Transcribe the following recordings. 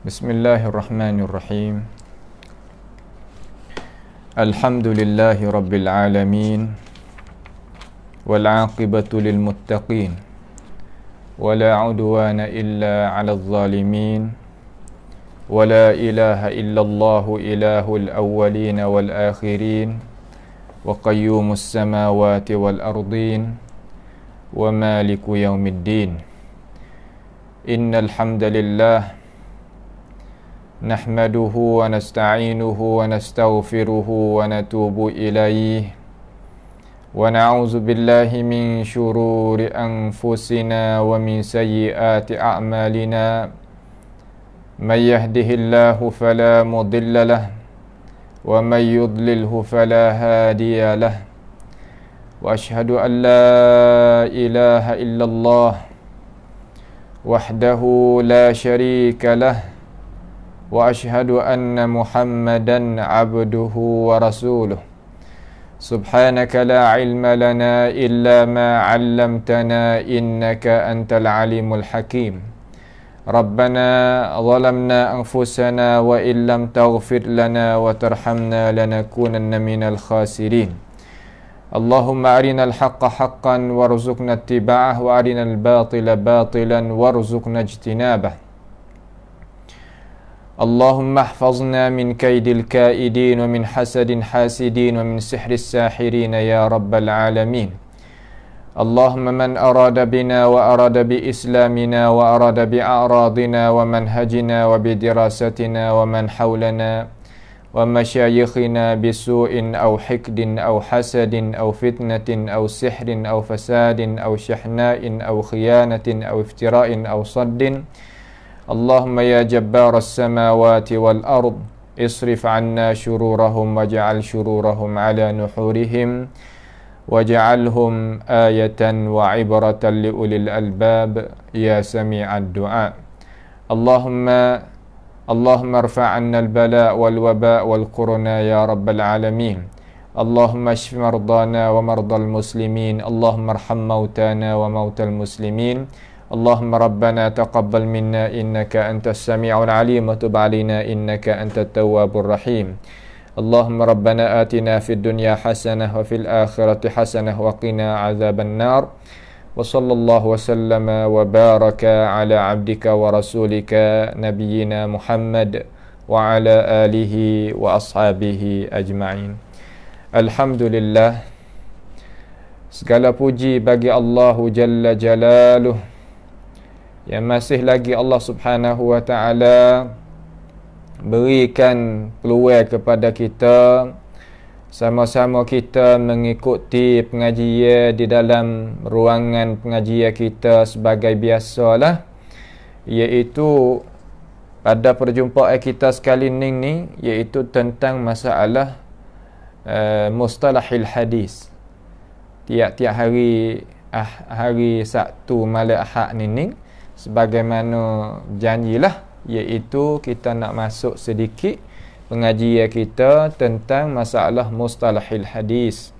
Bismillahirrahmanirrahim. Alhamdulillahi rabbil alamin. Wal aqibatu lil muttaqin. Wala udwana illa 'alal zalimin. Wala ilaha illallahu ilahul awwalin wal akhirin. Wa qayyumus samawati wal ardin. Wa maliku yaumiddin. Innal hamdalillah nahmaduhu wa nasta'inuhu wa nastaghfiruhu wa natubu ilayhi wa na'udzu billahi min shururi anfusina wa min sayyiati a'malina may yahdihillahu fala mudilla lahu wa may yudlilhu fala hadiya lahu wa ashhadu an la ilaha illallah wahdahu la syarika lahu wa ashhadu anna Muhammadan abduhu wa rasuluh. Subhanaka la ilma lana illa ma 'allamtana innaka antal alimul hakim. Rabbana zalamna anfusana wa illam taghfir lana wa tarhamna lanakunanna minal khasirin. Allahumma arinal haqqa haqqan warzuqna ittiba'ah wa arinal batila batilan warzuqna ijtinabah. Allahumma ihfazna min kaidil kaidin wa min hasadin hasidin wa min sihris sahirin ya rabbal alamin. Allahumma man arada bina wa arada bi islamina wa arada bi a'radina wa manhajina wa bi dirasatina wa man hawlana wa masyayikhina bisu'in aw hikdin aw hasadin aw fitnatin aw sihrin aw fasadin aw shahna'in aw khiyanatin aw iftira'in aw saddin. Allahumma ya jabbar as-samawati wal ard isrif 'anna shururahum waj'al shururahum 'ala nuhurihim waj'alhum ayatan wa 'ibratan li ulil albab ya sami'ad du'a. Allahumma irfa' 'anna al-bala' wal waba' wal quruna ya rabbal alamin. Allahumma ishfi mardana wa mardal muslimin. Allahumma arham mautana wa mautal muslimin. Allahumma rabbana taqabbal minna innaka antas sami'ul alim wa tub 'alaina innaka antat tawwabur rahim. Allahumma rabbana atina fid dunya hasanah wa fil akhirati hasanah wa qina 'adzaban nar. Wa sallallahu wa sallama wa baraka ala 'abdika wa rasulika nabiyyina Muhammad wa ala alihi wa ashabihi ajma'in. Alhamdulillah, segala puji bagi Allah Jalla Jalaluh yang masih lagi Allah Subhanahu wa ta'ala berikan peluang kepada kita sama-sama kita mengikuti pengajian di dalam ruangan pengajian kita sebagai biasalah, iaitu pada perjumpaan kita sekali ni iaitu tentang masalah mustalahil hadis. Tiap-tiap hari Sabtu malam Ahad ni sebagaimana janjilah, iaitu kita nak masuk sedikit pengajian kita tentang masalah mustalahil hadis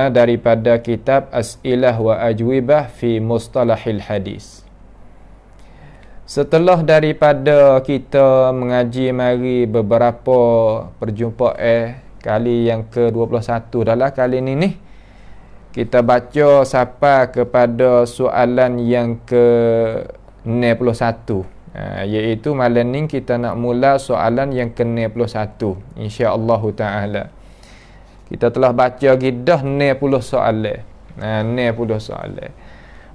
daripada kitab As'ilah wa Ajwibah fi Mustalahil Hadis. Setelah daripada kita mengaji mari beberapa perjumpaan kali yang ke-21 dalam kali ni kita baca sampai kepada soalan yang ke-61. Iaitu malam ni kita nak mula soalan yang ke-61 insya-Allah taala. Kita telah baca gidah 60 soalan. 60 soalan.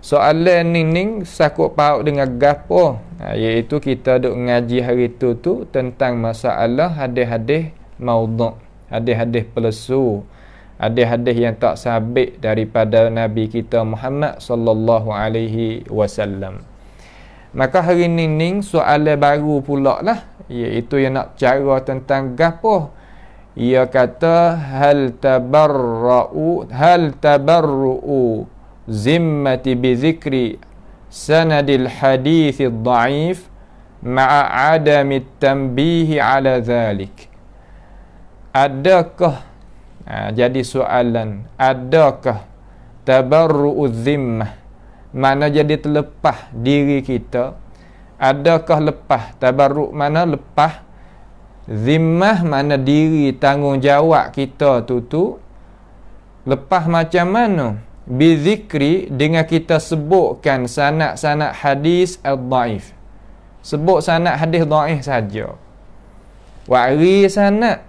Soalan ni sakut paut dengan gapo? Iaitu kita duk ngaji hari tu tentang masalah hadis-hadis maudhu', hadis-hadis palsu. Hadis-hadis yang tak sabit daripada Nabi kita Muhammad sallallahu alaihi wasallam. Maka hari ni soalan baru pula lah, iaitu yang nak cara tentang gapo. Ia kata hal tabarru'u zimmati bi zikri sanadil hadits ad-dha'if ma'a adami tanbihi ala dhalik. Adakah jadi soalan, adakah tabarru'uz zimmah, mana jadi terlepas diri kita Adakah lepas? Tabarruk mana lepas? Zimmah mana diri tanggungjawab kita tu lepas macam mana? Bizikri, dengan kita sebutkan sanad-sanad hadis al-dhaif. Sebut sanad hadis dhaif saja. Wa'ri sanad.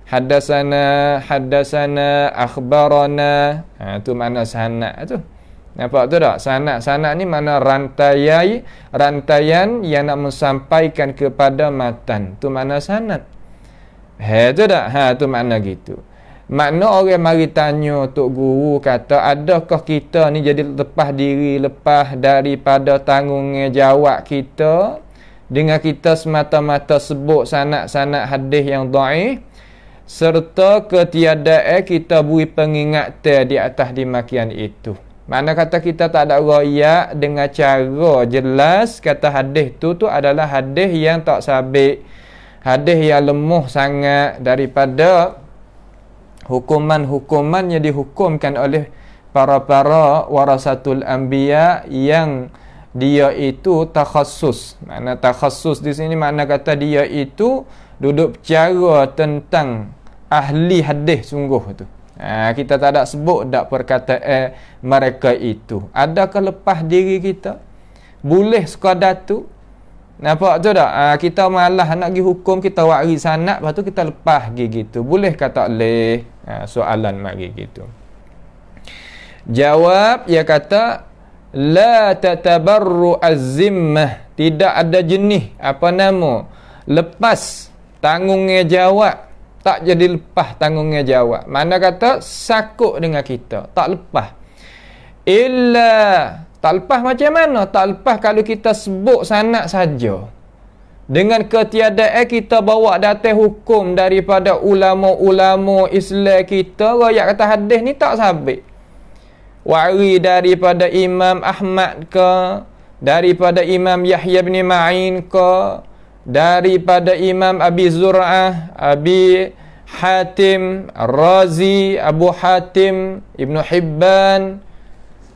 Haddasana, akhbarana. Tu mana sanad tu. Nampak tu tak? Sanad ni mana rantaian yang nak mensampaikan kepada matan. Tu mana sanad. Tu tak? Tu makna gitu. Makna orang mari tanya Tok Guru, kata adakah kita ni jadi lepas diri, lepas daripada tanggungjawab kita dengan kita semata-mata sebut sanad-sanad hadis yang dhaif, serta ketiadaan kita beri pengingatan di atas dimakian itu. Mana kata kita tak ada royak dengan cara jelas kata hadis tu adalah hadis yang tak sabit, hadis yang lemah sangat daripada hukuman-hukuman yang dihukumkan oleh para warasatul anbiya yang dia itu takhassus. Makna takhassus di sini makna kata dia itu duduk bicara tentang ahli hadis sungguh tu. Kita tak ada sebut dak perkataan mereka itu. Adakah lepas diri kita? Boleh sekadar tu? Nampak tu tak? Kita malah nak pergi hukum, kita wari sanad, lepas tu kita lepas pergi gitu. Boleh kata boleh? Soalan mari gitu. Jawab, ia kata la tatabarru az-zimmah. Tidak ada jenis apa nama lepas tanggungjawab. Tak jadi lepas tanggungjawab. Mana kata sakut dengan kita, tak lepas. Illa, tak lepas macam mana? Tak lepas kalau kita sebut sanad saja. Dengan ketiadaan kita bawa datang hukum daripada ulama-ulama Islam kita, rakyat kata hadis ni tak sabit. Wari daripada Imam Ahmad ke, daripada Imam Yahya bin Ma'in ke, daripada Imam Abi Zur'ah, Abi Hatim Razi, Abu Hatim, Ibnu Hibban,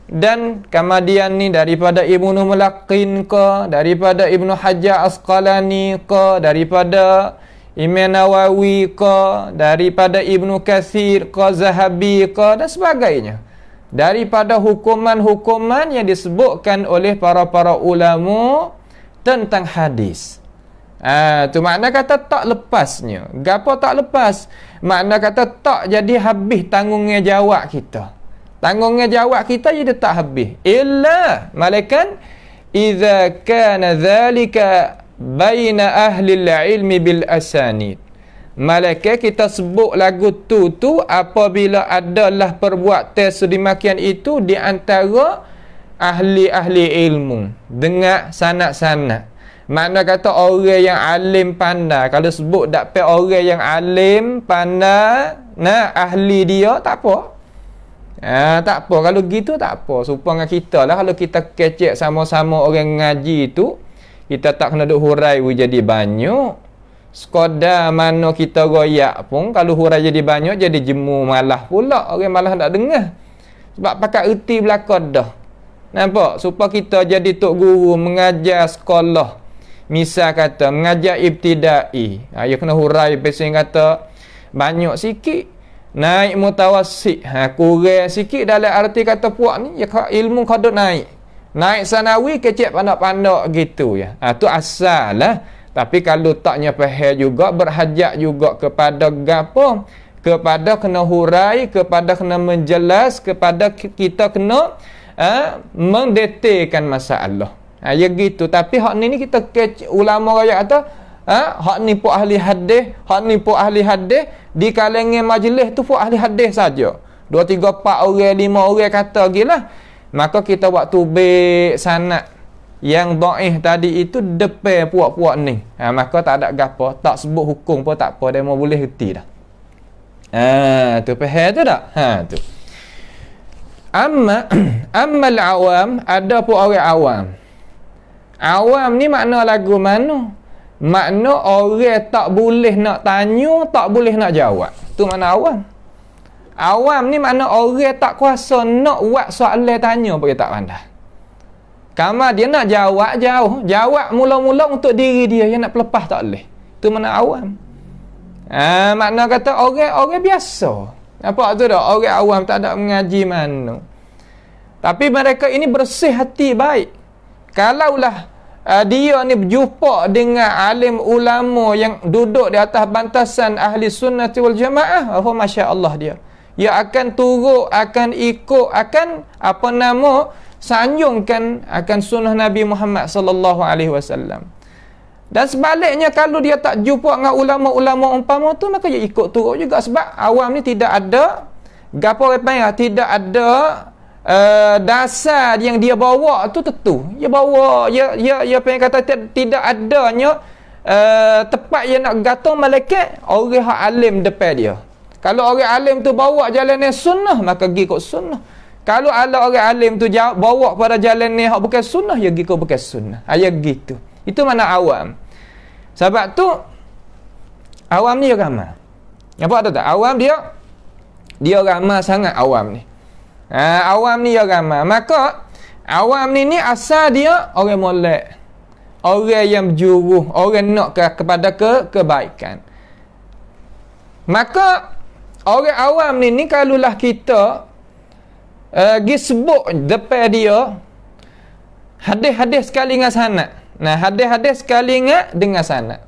dan kemudian ni daripada Ibnu Mulaqin ke, daripada Ibnu Hajar Asqalani ke, daripada Imam Nawawi ke, daripada Ibnu Katsir ke, Zahabi ke, dan sebagainya. Daripada hukuman-hukuman yang disebutkan oleh para ulama tentang hadis. Tu makna kata tak lepasnya. Gapo tak lepas? Makna kata tak jadi habis tanggungjawab kita. Tanggungjawab kita jadi tak habis. Illa malaikan idza kana dzalika baina ahli ilmi bil asanid. Malaikat kita sebut lagu tu apabila adalah perbuatan sedemikian itu di antara ahli-ahli ilmu dengan sanad-sanad. Makna kata orang yang alim pandai. Kalau sebut dapat orang yang alim pandai, ahli dia, tak apa. Tak apa. Kalau gitu tak apa. Supaya kita lah, kalau kita kecek sama-sama orang ngaji tu, kita tak kena duk hurai jadi banyak. Sekadar mana kita royak pun, kalau hurai jadi banyak, jadi jemu malah pula. Orang malah tak dengar. Sebab pakat erti belakang dah. Nampak? Supaya kita jadi tok guru mengajar sekolah. Misal kata mengajar ibtidai, dia kena hurai pasal kata banyak sikit, naik mutawassit, kurang sikit dalam arti kata puak ni ya ilmu kau naik sanawi kecek pandak-pandak gitu ya. Tu asal lah. Tapi kalau taknya faham juga, berhajat juga kepada gapo, kepada kena hurai, kepada kena menjelas, kepada kita kena mendetilkan masalah. Ya gitu. Tapi hak ni kita ulama raya kata, hak ni pun ahli hadis, hak ni pun ahli hadis, di kalangan majlis tu pun ahli hadis saja. 2, 3, 4 orang, 5 orang kata gilah. Maka kita waktu sanad yang dhaif tadi itu depan puak-puak ni. Maka tak ada gapo, tak sebut hukum pun tak apa, dia mau boleh reti dah. Tu faham tu tak? Tu. Ammal awam, ada pun orang awam. Awam ni makna lagu mana? Makna orang tak boleh nak tanya, tak boleh nak jawab. Tu makna awam. Awam ni makna orang tak kuasa nak buat soalan tanya pun dia tak pandai. Kamar dia nak jawab jauh. Jawab mula-mula untuk diri dia. Yang nak pelepah tak boleh. Itu mana awam. Makna kata orang biasa. Apa tu dah? Orang awam tak ada mengaji mana. Tapi mereka ini bersih hati baik. Kalaulah dia ni berjumpa dengan alim ulama yang duduk di atas bantasan ahli sunnati wal jamaah, Masya Allah dia. Ia akan turut, akan ikut, akan sanjungkan akan sunnah Nabi Muhammad sallallahu alaihi wasallam. Dan sebaliknya kalau dia tak jumpa dengan ulama-ulama umpama tu, maka dia ikut turut juga, sebab awam ni tidak ada tidak ada dasar yang dia bawa tu tentu. Dia bawa dia pengen kata tidak adanya tepat yang nak gantung malaikat orang hak alim depan dia. Kalau orang alim tu bawa jalan sunnah, maka pergi ikut sunnah. Kalau ada orang alim tu bawa pada jalan ni hak bukan sunnah, dia pergi ikut bukan sunnah. Ya gitu. Itu mana awam. Sebab tu awam ni dia ramah. Apa tak? Awam dia ramah sangat awam ni. Awam ni dia ramah. Maka awam ni asal dia orang molek, orang yang berjuruh, orang nak kepada kebaikan. Maka orang awam ni kalaulah kita pergi sebut depan dia hadis-hadis sekali dengan sanad. Hadis-hadis sekali dengan sanad,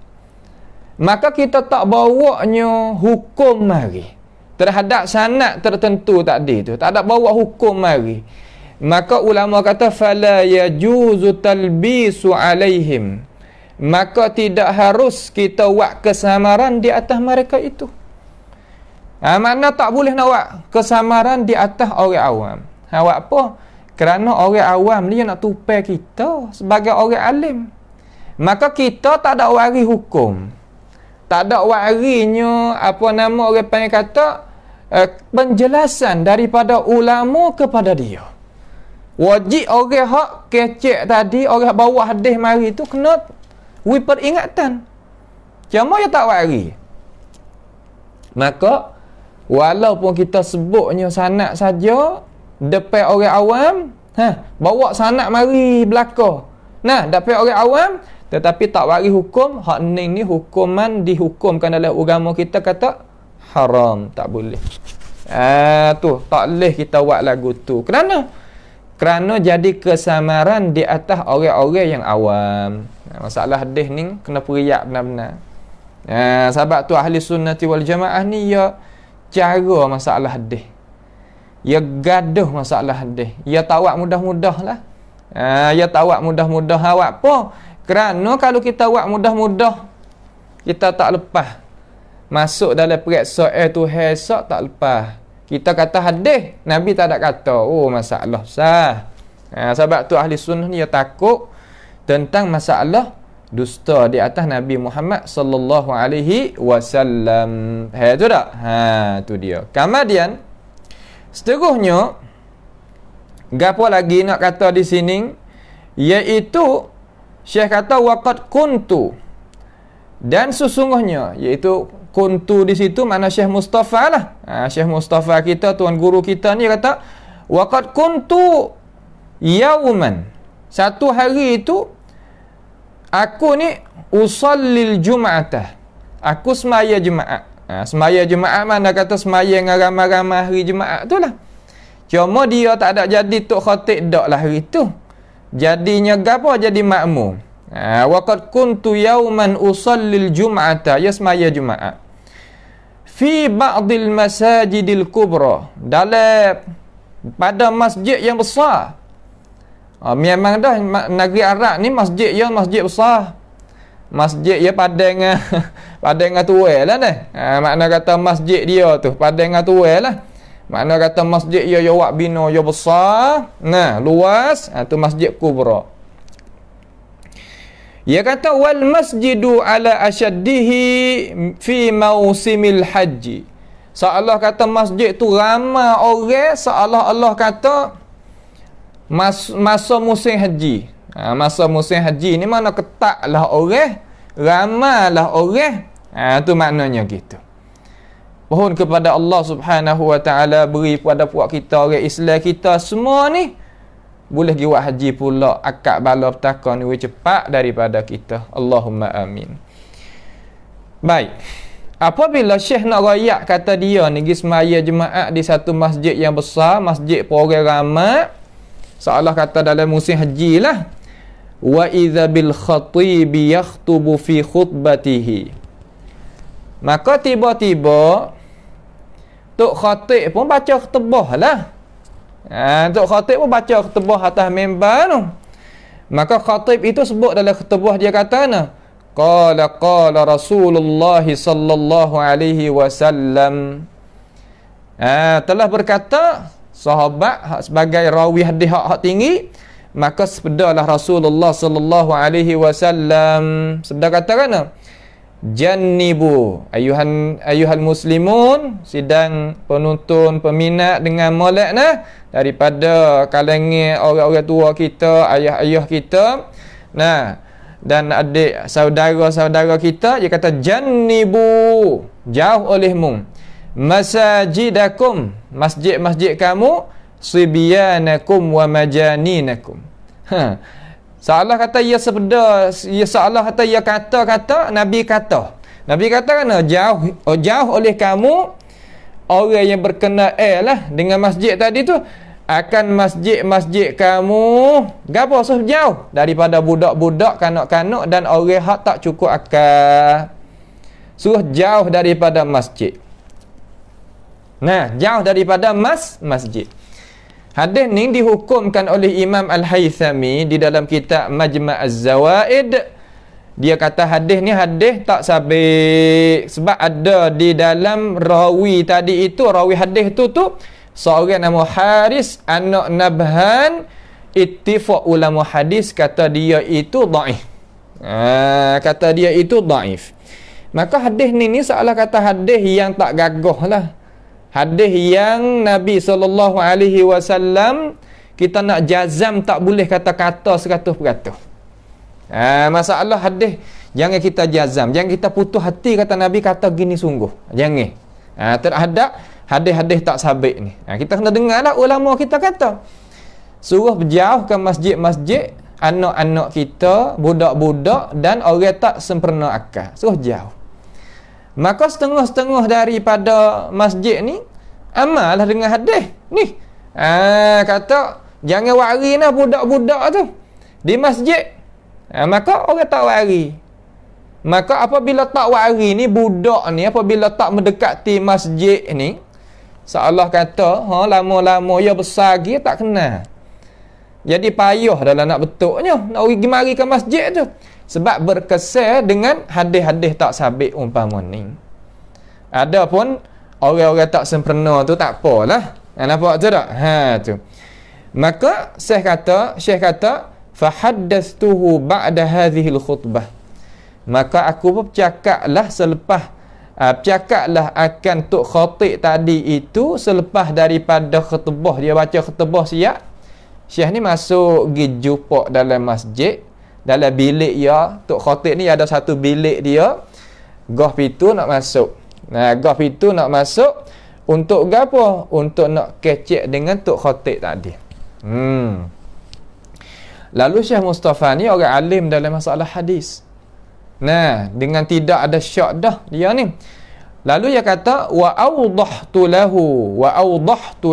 maka kita tak bawanya hukum mari terhadap sanad tertentu tadi tu, tak ada bawa hukum mari. Maka ulama kata fala yajuzu talbisu alaihim, maka tidak harus kita buat kesamaran di atas mereka itu. Makna tak boleh nak buat kesamaran di atas orang awam. Buat apa? Kerana orang awam ni nak tupai kita sebagai orang alim. Maka kita tak ada wari hukum, tak ada warinya orang panggil kata penjelasan daripada ulama kepada dia. Wajib orang hak kecek tadi, orang bawa hadis mari tu kena peringatan. Cuma dia tak wari. Maka walaupun kita sebutnya sanad saja depan orang awam, bawa sanad mari belaka. Depan orang awam, tetapi tak wari hukum, hak ni hukuman dihukumkan dalam agama kita kata haram, tak boleh. Tu tak boleh kita buat lagu tu. Kerana jadi kesamaran di atas orang-orang yang awam. Masalah hadis ni kena periak benar-benar. Sebab tu ahli sunnati wal jamaah ni ya cara masalah hadis. Ya gaduh masalah hadis. Ya tawak mudah-mudah lah. Ya tawak mudah-mudah. Awak apa? Kerana kalau kita buat mudah-mudah, kita tak lepas masuk dalam periksa Tuhan esok, tak lepas. Kita kata hadis, Nabi tak ada kata. Masalah besar. Sebab tu ahli sunnah ni dia takut tentang masalah dusta di atas Nabi Muhammad sallallahu alaihi wasallam. Tu tak? Tu dia. Kemudian seterusnya gapo lagi nak kata di sini, iaitu Syekh kata waqad kuntu, dan sesungguhnya, iaitu kuntu di situ mana Syekh Mustafa lah. Syekh Mustafa kita, tuan guru kita ni kata waqad kuntu yauman, satu hari itu aku ni usallil jum'atah, aku semaya Jumaat. Semaya Jumaat mana kata semaya dengan ramai-ramai hari Jumaat tu lah. Cuma dia tak ada jadi tok khatib dak lah hari tu. Jadinya gapo? Jadi makmum. Waqad kuntu yauman usallil jum'ata, ya semaya Jumaat. Fi ba'dil masajidil kubra, dalam pada masjid yang besar. Memang dah negeri Arab ni masjid besar. Masjid ya padang dengan tuai lah dah. Makna kata masjid dia tu padang dengan tuai lah. Makna kata masjid ya wak bina ya besar, luas, tu masjid kubra. Dia kata wal masjidu ala asyaddihi fi mausimil haji. Seolah kata masjid tu ramai orang, seolah Allah kata masa musim haji. Masa musim haji ni mana ketaklah orang, ramailah orang. Tu maknanya gitu. Mohon kepada Allah Subhanahu wa taala beri pada puak kita orang Islam kita semua ni boleh pergi buat haji pula, akad bala petaka ni cepat daripada kita. Allahumma amin. Baik. Apabila Syekh nak royak kata dia ni pergi semaya jemaah di satu masjid yang besar, masjid orang ramai, seolah kata dalam musim haji lah. Wa idza bil khatib yakhtubu fi khutbatihi. Maka tiba-tiba Tok Khatib pun baca khutbah lah. Tok Khatib pun baca khutbah atas mimbar tu. Maka Khatib itu sebut dalam khutbah dia kata nah, qala Rasulullah sallallahu alaihi wasallam. Telah berkata sahabat sebagai rawi hadis hak tinggi, maka sebedalah Rasulullah sallallahu alaihi wasallam sebeda kata kana, jannibu ayuhal muslimun, sidang penonton peminat dengan molek nah, daripada kalangan orang-orang tua kita, ayah-ayah kita, nah, dan adik saudara-saudara kita, dia kata jannibu, jauh olehmu, masajidakum, masjid-masjid kamu, sibyanakum wa majaninakum. Seolah kata ia sebeda, seolah kata ia kata Nabi kata kan jauh oleh kamu orang yang berkenaan lah dengan masjid tadi tu, akan masjid-masjid kamu gapo jauh daripada budak-budak, kanak-kanak dan orang hak tak cukup akal. Suruh jauh daripada masjid. Nah, jauh daripada masjid. Hadis ni dihukumkan oleh Imam Al-Haythami di dalam kitab Majma' Az-Zawaid. Dia kata hadis ni hadis tak sabit, sebab ada di dalam rawi tadi itu, rawi hadis tu seorang nama Haris anak Nabhan. Ittifaq ulama hadis kata dia itu dhaif. Kata dia itu dhaif. Maka hadis ni seolah kata hadis yang tak gagah lah. Hadis yang Nabi SAW kita nak jazam tak boleh kata-kata 100%. Masalah hadis jangan kita jazam, jangan kita putus hati kata Nabi kata gini sungguh. Jangan. Terhadap hadis-hadis tak sabit ni. Kita kena dengarlah ulama kita kata. Suruh berjauh ke masjid-masjid anak-anak kita, budak-budak dan orang tak sempurna akal. Suruh jauh. Maka setengah-setengah daripada masjid ni amallah dengan hadis ni. Kata jangan wari nah budak-budak tu di masjid. Maka orang tak wari. Maka apabila tak wari ni, budak ni apabila tak mendekati masjid ni, seolah kata lama-lama ia besar lagi tak kenal. Jadi payah dalam nak betulnya nak pergi mari ke masjid tu, sebab berkesan dengan hadis-hadis tak sabit umpama ni. Adapun orang-orang tak sempurna tu tak apalah. Nampak tu tak? Tu. Maka Syekh kata fahaddathtuhu ba'da hadhihi al-khutbah. Maka aku pun bercakaplah selepas bercakaplah akan Tok Khatib tadi itu selepas daripada khutbah. Dia baca khutbah siap. Syekh ni masuk pergi jumpa dalam masjid, dalam bilik dia. Tok Khatib ni ada satu bilik dia, gah pintu nak masuk. Gah pintu nak masuk untuk apa? Untuk nak kecek dengan Tok Khatib tadi. Lalu Syekh Mustafa ni orang alim dalam masalah hadis. Dengan tidak ada syak dah dia ni. Lalu dia kata wa awdahtu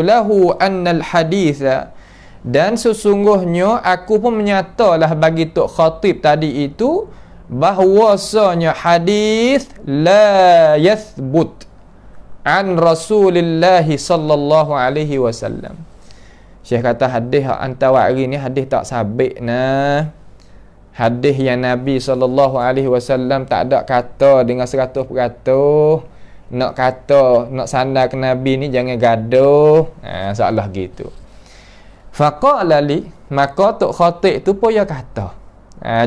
lahu anna al-haditha, dan sesungguhnya aku pun menyatalah bagi Tok Khatib tadi itu bahwasanya hadis la yathbut an Rasulillah sallallahu alaihi wasallam. Syekh kata hadis antawari ni hadis tak sabit nah. Hadis yang Nabi sallallahu alaihi wasallam tak ada kata dengan 100%. Nak kata, nak sandar ke Nabi ni jangan gaduh. Seolah gitu. Faqala li, maka Tok Khatib tu pun dia kata.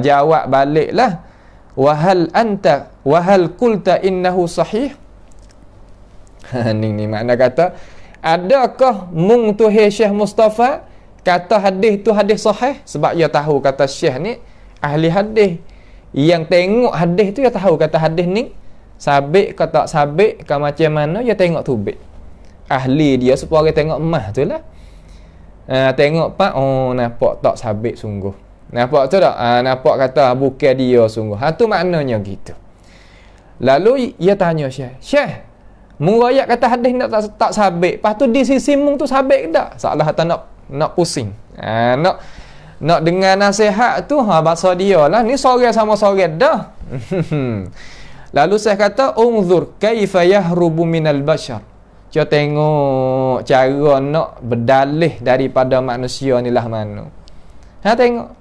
Jawab baliklah. Wahal qulta innahu sahih? Ni makna kata, adakah mung tu Syekh Mustafa kata hadis tu hadis sahih? Sebab dia tahu kata Syekh ni ahli hadis. Yang tengok hadis tu dia tahu kata hadis ni sabit ke tak sabit ke macam mana, dia tengok tubik. Ahli dia supaya orang tengok emas tu lah. Tengok pak, oh nampak tak sabit sungguh. Nampak tu tak? Nampak kata bukan dia sungguh. Tu maknanya gitu. Lalu ia tanya Syekh, murayat kata hadis tak sabit. Lepas tu di sisi mung tu sabit ke tak? Salah kata nak pusing. Nak dengar nasihat tu bahasa dia lah. Ni sorang sama sorang dah. Lalu saya kata unzur kaifa yahrubu minal bashar. Cuba tengok cara nak berdalih daripada manusia ni lah mana. Tengok.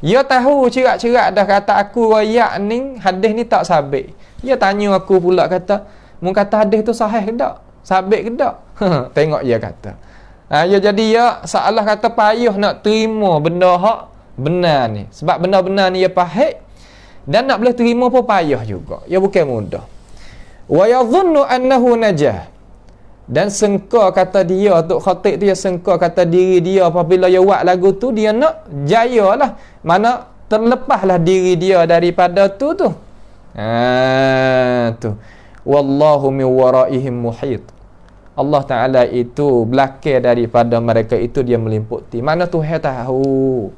Dia tahu cerak-cerak dah kata aku royak ni hadis ni tak sabit. Dia tanya aku pula kata, "Mu kata hadis tu sahih ke tak? Sabit ke tak?" Tengok dia kata. Ya jadi ya salah kata payah nak terima benda hak benar ni. Sebab benda-benar ni dia pahit dan nak boleh terima pun payah juga. Ya bukan mudah. Wa yadhunnu annahu najah. Dan sengka kata dia Tok Khatib tu, dia sengka kata diri dia apabila dia buat lagu tu dia nak jaya lah, mana terlepaslah diri dia daripada tu. Tu wallahu min waraihim muhit. Allah Ta'ala itu belakang daripada mereka itu dia meliputi. Mana Tuhan tahu.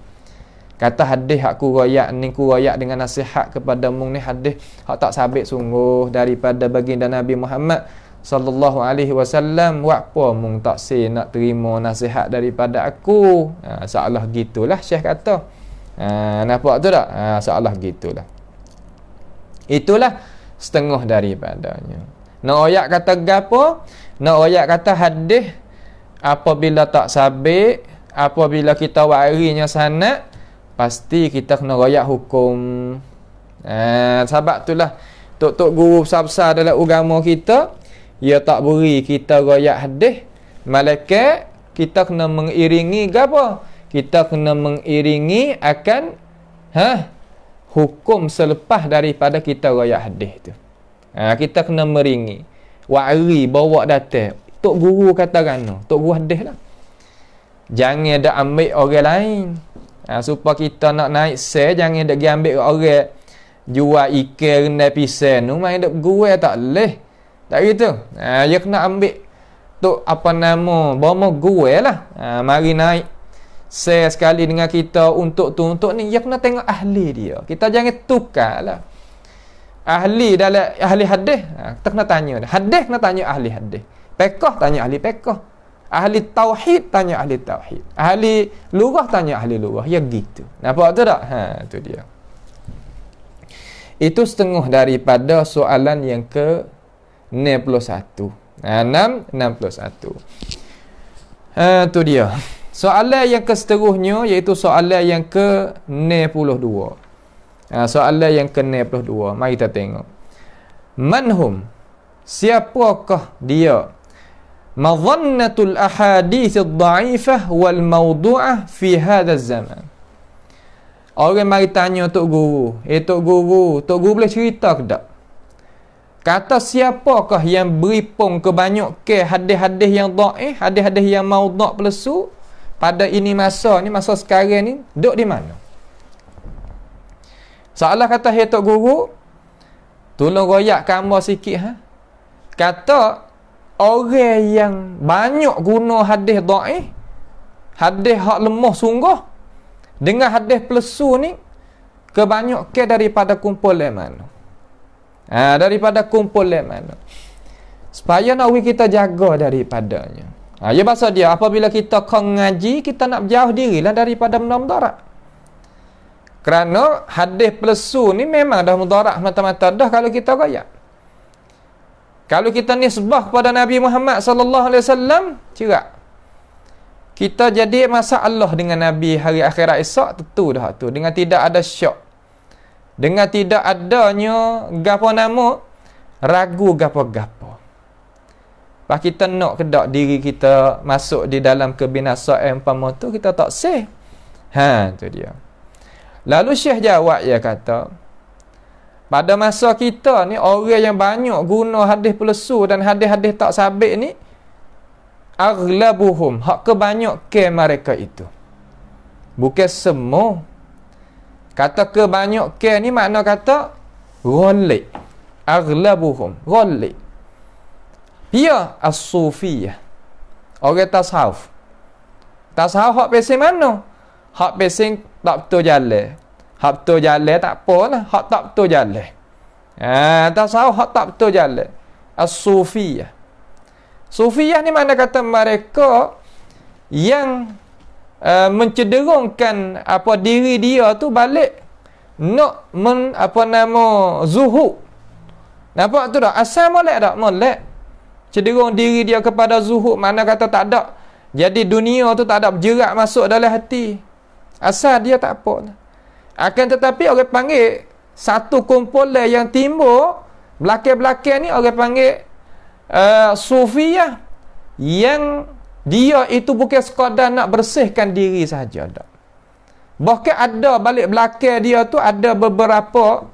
Kata hadis hak ku royak ni, ku royak dengan nasihat kepada mung ni hadis hak tak sabit sungguh daripada baginda Nabi Muhammad sallallahu alaihi wasallam. Buat apa mung tak nak terima nasihat daripada aku? Seolah gitulah Syekh kata. Nampak tu tak? Seolah gitulah. Itulah setengah daripadanya. Nak royak kata gapo? Nak royak kata hadis apabila tak sabit, apabila kita warinya sanad, pasti kita kena royak hukum. Sebab itulah tok-tok guru besar-besar dalam agama kita, ia tak beri kita royak hadis, malaikat kita kena mengiringi gapo? Kita kena mengiringi akan hukum selepas daripada kita royak hadis tu. Kita kena meringi. Wari bawa datang. Tok guru kata rana, tok guru hadis lah. Jangan dak ambil orang lain. Supaya kita nak naik sel, jangan dak ambil orang jual ikan rendah pisang tu, main dak guru tak leh. Tak gitu. Dia kena ambil tok apa nama, bomo guru lah. Mari naik sel sekali dengan kita untuk ni, dia kena tengok ahli dia. Kita jangan tukarlah. Ahli dalam ahli hadis, kita kena tanya. Hadis kena tanya ahli hadis. Fiqh tanya ahli fiqh. Ahli tauhid tanya ahli tauhid. Ahli lughah tanya ahli lughah. Ya gitu. Nampak tu tak? Tu dia. Itu setengah daripada soalan yang ke 61. 61. Tu dia. Soalan yang ke seterusnya iaitu soalan yang ke 62. Soalan yang ke 62. Mari kita tengok. Manhum, siapakah dia? Madhannatul ahadits ad-dha'ifah wal mawdu'ah fi hadha zaman. Orang mari tanya tok guru, tok guru boleh cerita ke tak? Kata siapakah yang beripung kebanyakan hadis-hadis yang dhaif, hadis-hadis yang maudhu' pelesu pada ini masa sekarang ni, duduk di mana? Seolah kata tok guru, tolong royak gambar sikit Kata orang yang banyak guna hadis dhaif, hadis hak lemah sungguh, dengan hadis pelesu ni, kebanyakan daripada kumpulan mana? Daripada kumpulan mana? Supaya nak kita jaga daripadanya. Ya bahasa dia, apabila kita ngaji, kita nak jauh dirilah daripada benda mudarat. Kerana hadis pelesu ni memang dah mudarat mata-mata dah kalau kita royak. Kalau kita nisbah kepada Nabi Muhammad sallallahu alaihi wasallam, cerak. Kita jadi masalah dengan Nabi hari akhirat esok, tentu dah tu, dengan tidak ada syak. Dengan tidak adanya gapo nama ragu gapo-gapo. Pak kita nak kedak diri kita masuk di dalam kebinasaan umpama tu, kita tak sah. Tu dia. Lalu Syekh jawab, dia kata, pada masa kita ni, orang yang banyak guna hadis pelesu dan hadis-hadis tak sabit ni, aghlabuhum, hak kebanyakan mereka itu. Bukan semua. Kata kebanyakan ni makna kata ghalib. Aghlabuhum, ghalib. Dia as-sufiyah. Orang tasawuf. Tasawuf hak pesing mana? Hak pesing tak betul jalan. Hak betul jalan tak apalah, hak tak betul jalan. Tasawuf hak tak betul jalan. As-Sufiyah. Sufiyah ni mana kata mereka yang mencederungkan apa diri dia tu balik nak zuhud. Nampak tu tak? Asal molek tak? Molek. Cenderung diri dia kepada zuhud, mana kata tak ada. Jadi dunia tu tak ada berjerak masuk dalam hati. Asal dia tak apa. Akan tetapi orang panggil satu kumpulan yang timbul belakang-belakang ni orang panggil Sufiyah, yang dia itu bukan sekadar nak bersihkan diri saja dak. Bahkan ada balik belakang dia tu ada beberapa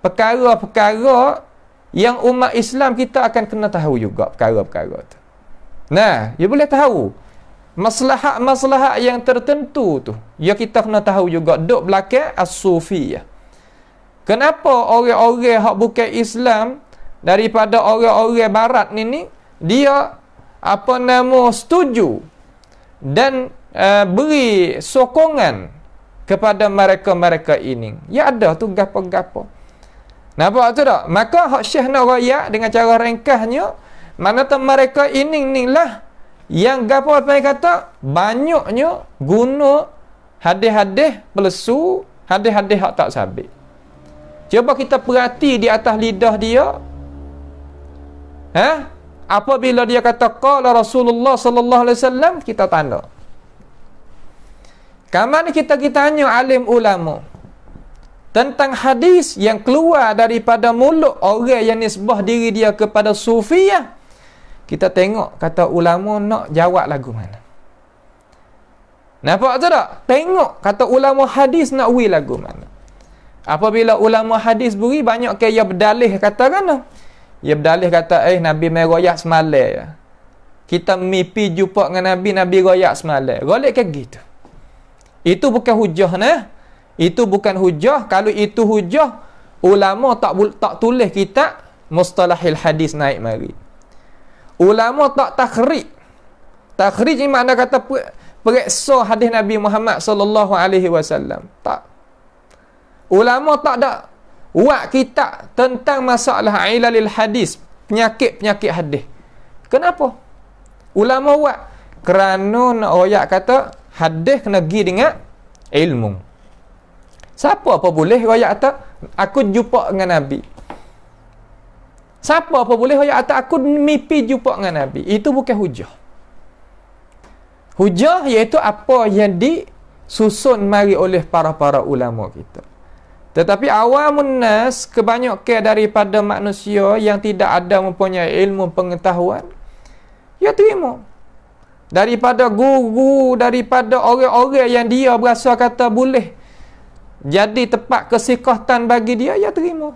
perkara-perkara yang umat Islam kita akan kena tahu juga perkara-perkara tu. Nah, dia boleh tahu maslahat-maslahat yang tertentu tu. Ya kita kena tahu juga duk belakang As-Sufiyah. Kenapa orang-orang hak bukan Islam daripada orang-orang barat ni dia setuju dan beri sokongan kepada mereka-mereka ini. Ya ada tu gapo-gapo. Nampak tu tak? Maka hak Syekh nak royak dengan cara ringkasnya, mana tu mereka ini lah yang gapo apa yang kata banyaknya guna hadis-hadis pelesu, hadis-hadis hak tak sabit. Cuba kita perhati di atas lidah dia. Apabila dia kata qala Rasulullah sallallahu alaihi wasallam, kita tanda. Kapan kita tanya alim ulama tentang hadis yang keluar daripada mulut orang yang nisbah diri dia kepada Sufiyah, kita tengok kata ulama nak jawab lagu mana. Nampak tu tak? Tengok kata ulama hadis nak wi lagu mana. Apabila ulama hadis beri banyak ke ia berdalih kata kan? Ia berdalih kata Nabi mai royak semalam. Kita mimpi jumpa dengan Nabi royak semalam. Golek ke gitu. Itu bukan hujah nah. Itu bukan hujah. Kalau itu hujah, ulama tak tulis kitab mustalahil hadis naik mari. Ulama tak takhrij. Takhrij ni makna kata periksa hadis Nabi Muhammad sallallahu alaihi wasallam. Tak. Ulama tak ada buat kitab tentang masalah ilalil hadis, penyakit-penyakit hadis. Kenapa? Ulama buat kerana nak royak kata hadis kena pergi dengan ilmu. Siapa apa boleh royak kata aku jumpa dengan Nabi? Siapa apa boleh royak kata aku mimpi jumpa dengan Nabi? Itu bukan hujah. Hujah iaitu apa yang disusun mari oleh para ulama kita. Tetapi awamun nas, kebanyakan daripada manusia yang tidak ada mempunyai ilmu pengetahuan, ya terima. Daripada guru, daripada orang-orang yang dia berasa kata boleh jadi tempat kesikatan bagi dia, ya terima.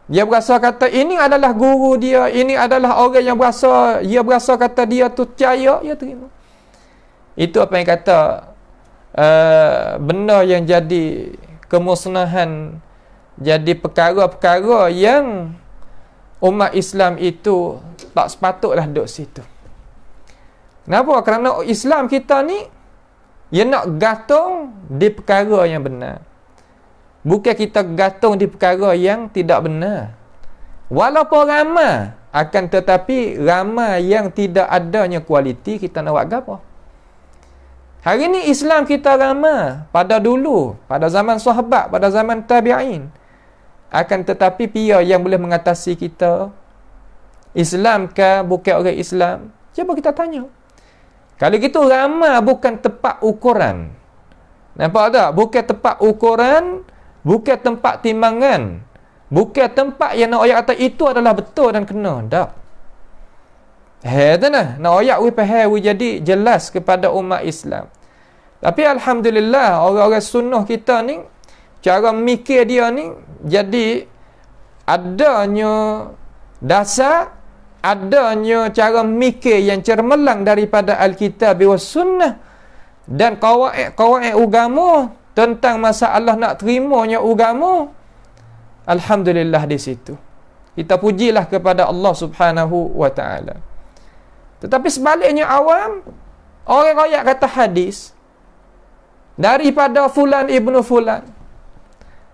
Dia berasa kata ini adalah guru dia, ini adalah orang yang berasa kata dia tu percaya, ya terima. Itu apa yang kata benda yang jadi kemusnahan, jadi perkara-perkara yang umat Islam itu tak sepatutlah duduk situ. Kenapa? Kerana Islam kita ni dia nak gantung di perkara yang benar. Bukan kita gantung di perkara yang tidak benar. Walaupun ramai, akan tetapi ramai yang tidak adanya kualiti, kita nak buat apa? Hari ni Islam kita ramai pada dulu, pada zaman sahabat, pada zaman tabi'in. Akan tetapi pia yang boleh mengatasi kita? Islam ke bukan orang Islam? Cuba kita tanya. Kalau gitu ramai bukan tempat ukuran. Nampak tak? Bukan tempat ukuran, bukan tempat timbangan, bukan tempat yang nak ayat kata itu adalah betul dan kena. Tak. Nak ayat jadi jelas kepada umat Islam. Tapi alhamdulillah orang-orang sunnah kita ni cara mikir dia ni jadi adanya dasar, adanya cara mikir yang cermelang daripada Alkitab wa Sunnah dan kawaid agama tentang masalah nak terimanya agama. Alhamdulillah di situ. Kita pujilah kepada Allah Subhanahu wa taala. Tetapi sebaliknya awam, Orang royak kata hadis daripada fulan ibnu fulan,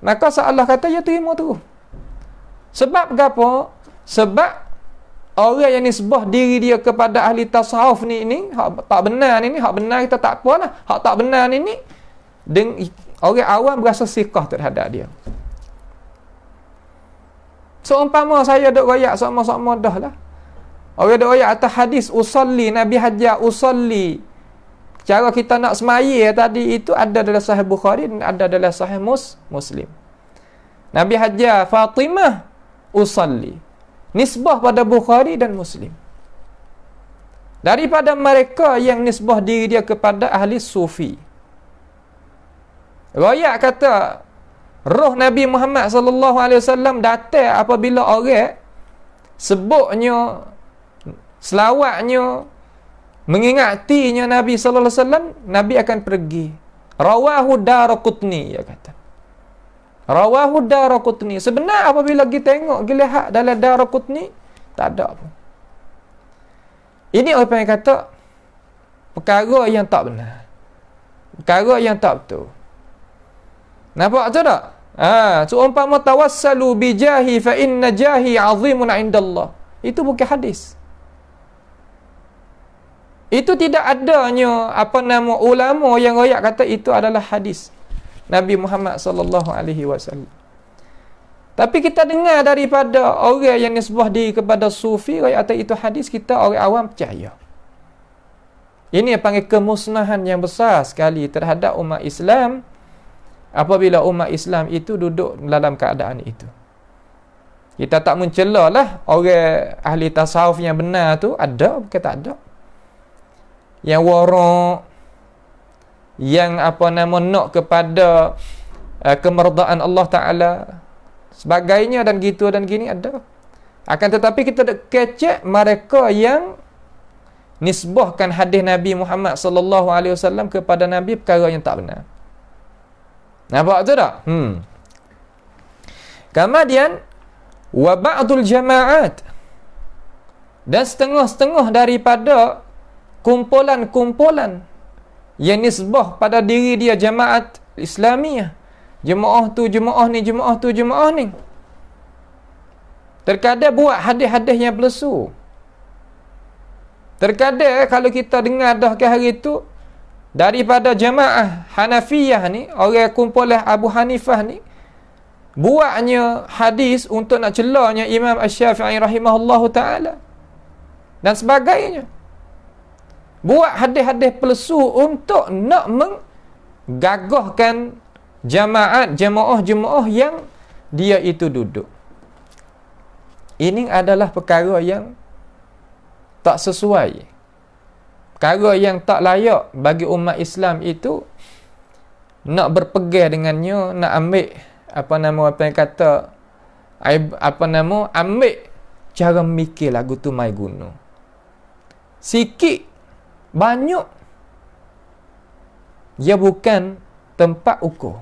maka Allah kata ya terima tu. Sebab apa? Sebab orang yang nisbah diri dia kepada ahli tasawuf ni hak tak benar ni, hak benar kita tak apalah. Hak tak benar ni orang awam berasa siqah terhadap dia. Seumpama saya duk royak sama-sama dah lah. Orang duk royak atas hadis usalli, Nabi hajar usalli. Cara kita nak semaya tadi itu ada dalam Sahih Bukhari dan ada dalam Sahih Muslim. Nabi hajar Fatimah usalli. Nisbah pada Bukhari dan Muslim. Daripada mereka yang nisbah diri dia kepada ahli sufi. Royak kata roh Nabi Muhammad sallallahu alaihi wasallam datang apabila orang sebutnya, selawatnya, mengingatinya Nabi sallallahu alaihi wasallam, Nabi akan pergi. Rawahu Daraqutni, dia kata. Rawahu Daraqutni. Sebenar apabila kita tengok, kita lihat dalam Daraqutni, tak ada apa. Ini orang yang kata perkara yang tak benar. Perkara yang tak betul. Nampak tu tak? Seumpama tawassalu bijahi fa inna jahi azimun indallah. Itu bukan hadis. Itu tidak adanya ulama yang royak kata itu adalah hadis Nabi Muhammad sallallahu alaihi wasallam. Tapi kita dengar daripada orang yang nisbah diri kepada sufi royak kata itu hadis, kita orang awam percaya. Ini yang panggil kemusnahan yang besar sekali terhadap umat Islam apabila umat Islam itu duduk dalam keadaan itu. Kita tak mencela lah orang ahli tasawuf yang benar tu, ada bukan tak ada. Yang warak, yang nak kepada kemerdaan Allah Ta'ala sebagainya dan gitu dan gini ada. Akan tetapi kita kecek mereka yang nisbahkan hadis Nabi Muhammad sallallahu alaihi wasallam kepada Nabi perkara yang tak benar. Nampak tu tak? Kemudian wa ba'dul jama'at, dan setengah-setengah daripada kumpulan-kumpulan yang nisbah pada diri dia jemaat Islamiyah. Jemaah tu jemaah ni, jemaah tu jemaah ni. Terkadang buat hadis-hadis yang palsu. Terkadang kalau kita dengar dah ke hari tu daripada jemaah Hanafiyah ni, orang kumpulan Abu Hanifah ni, buatnya hadis untuk nak celanya Imam Asy-Syafi'i rahimahullahu ta'ala dan sebagainya. Buat hadis-hadis palsu untuk nak menggagahkan jemaah yang dia itu duduk. Ini adalah perkara yang tak sesuai, perkara yang tak layak bagi umat Islam itu nak berpegang dengannya, nak ambil ambil cara mikir lagu tu mai guna. Sikit banyak dia bukan tempat ukur.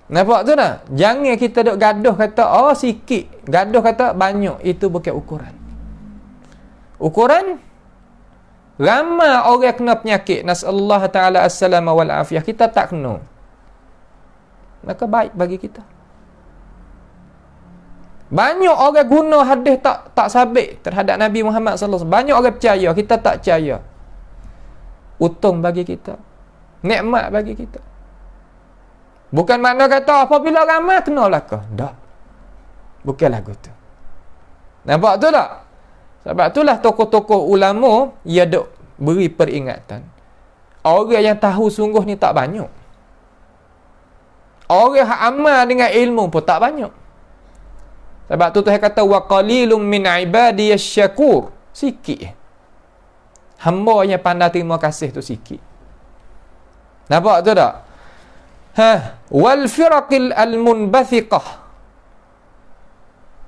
Nampak tu tak? Jangan kita duk gaduh kata sikit, gaduh kata banyak. Itu bukan ukuran. Ukuran ramai orang kena penyakit, nasallahu ta'ala as-salama wal afiyah, kita tak kena, maka baik bagi kita. Banyak orang guna hadis tak sabit terhadap Nabi Muhammad sallallahu alaihi wasallam. Banyak orang percaya, kita tak percaya. Untung bagi kita, nikmat bagi kita. Bukan makna kata apabila ramai kenalah ke. Tak. Bukan lagu tu. Nampak tu tak? Sebab itulah tokoh-tokoh ulama ia duk beri peringatan. Orang yang tahu sungguh ni tak banyak. Orang yang amal dengan ilmu pun tak banyak. Sebab tu Tuhan kata wa qalilum min ibadiyasy syakur. Sikit. Hamba yang pandai terima kasih tu sikit. Nampak tu tak? Wal firaqil al-munbathiqah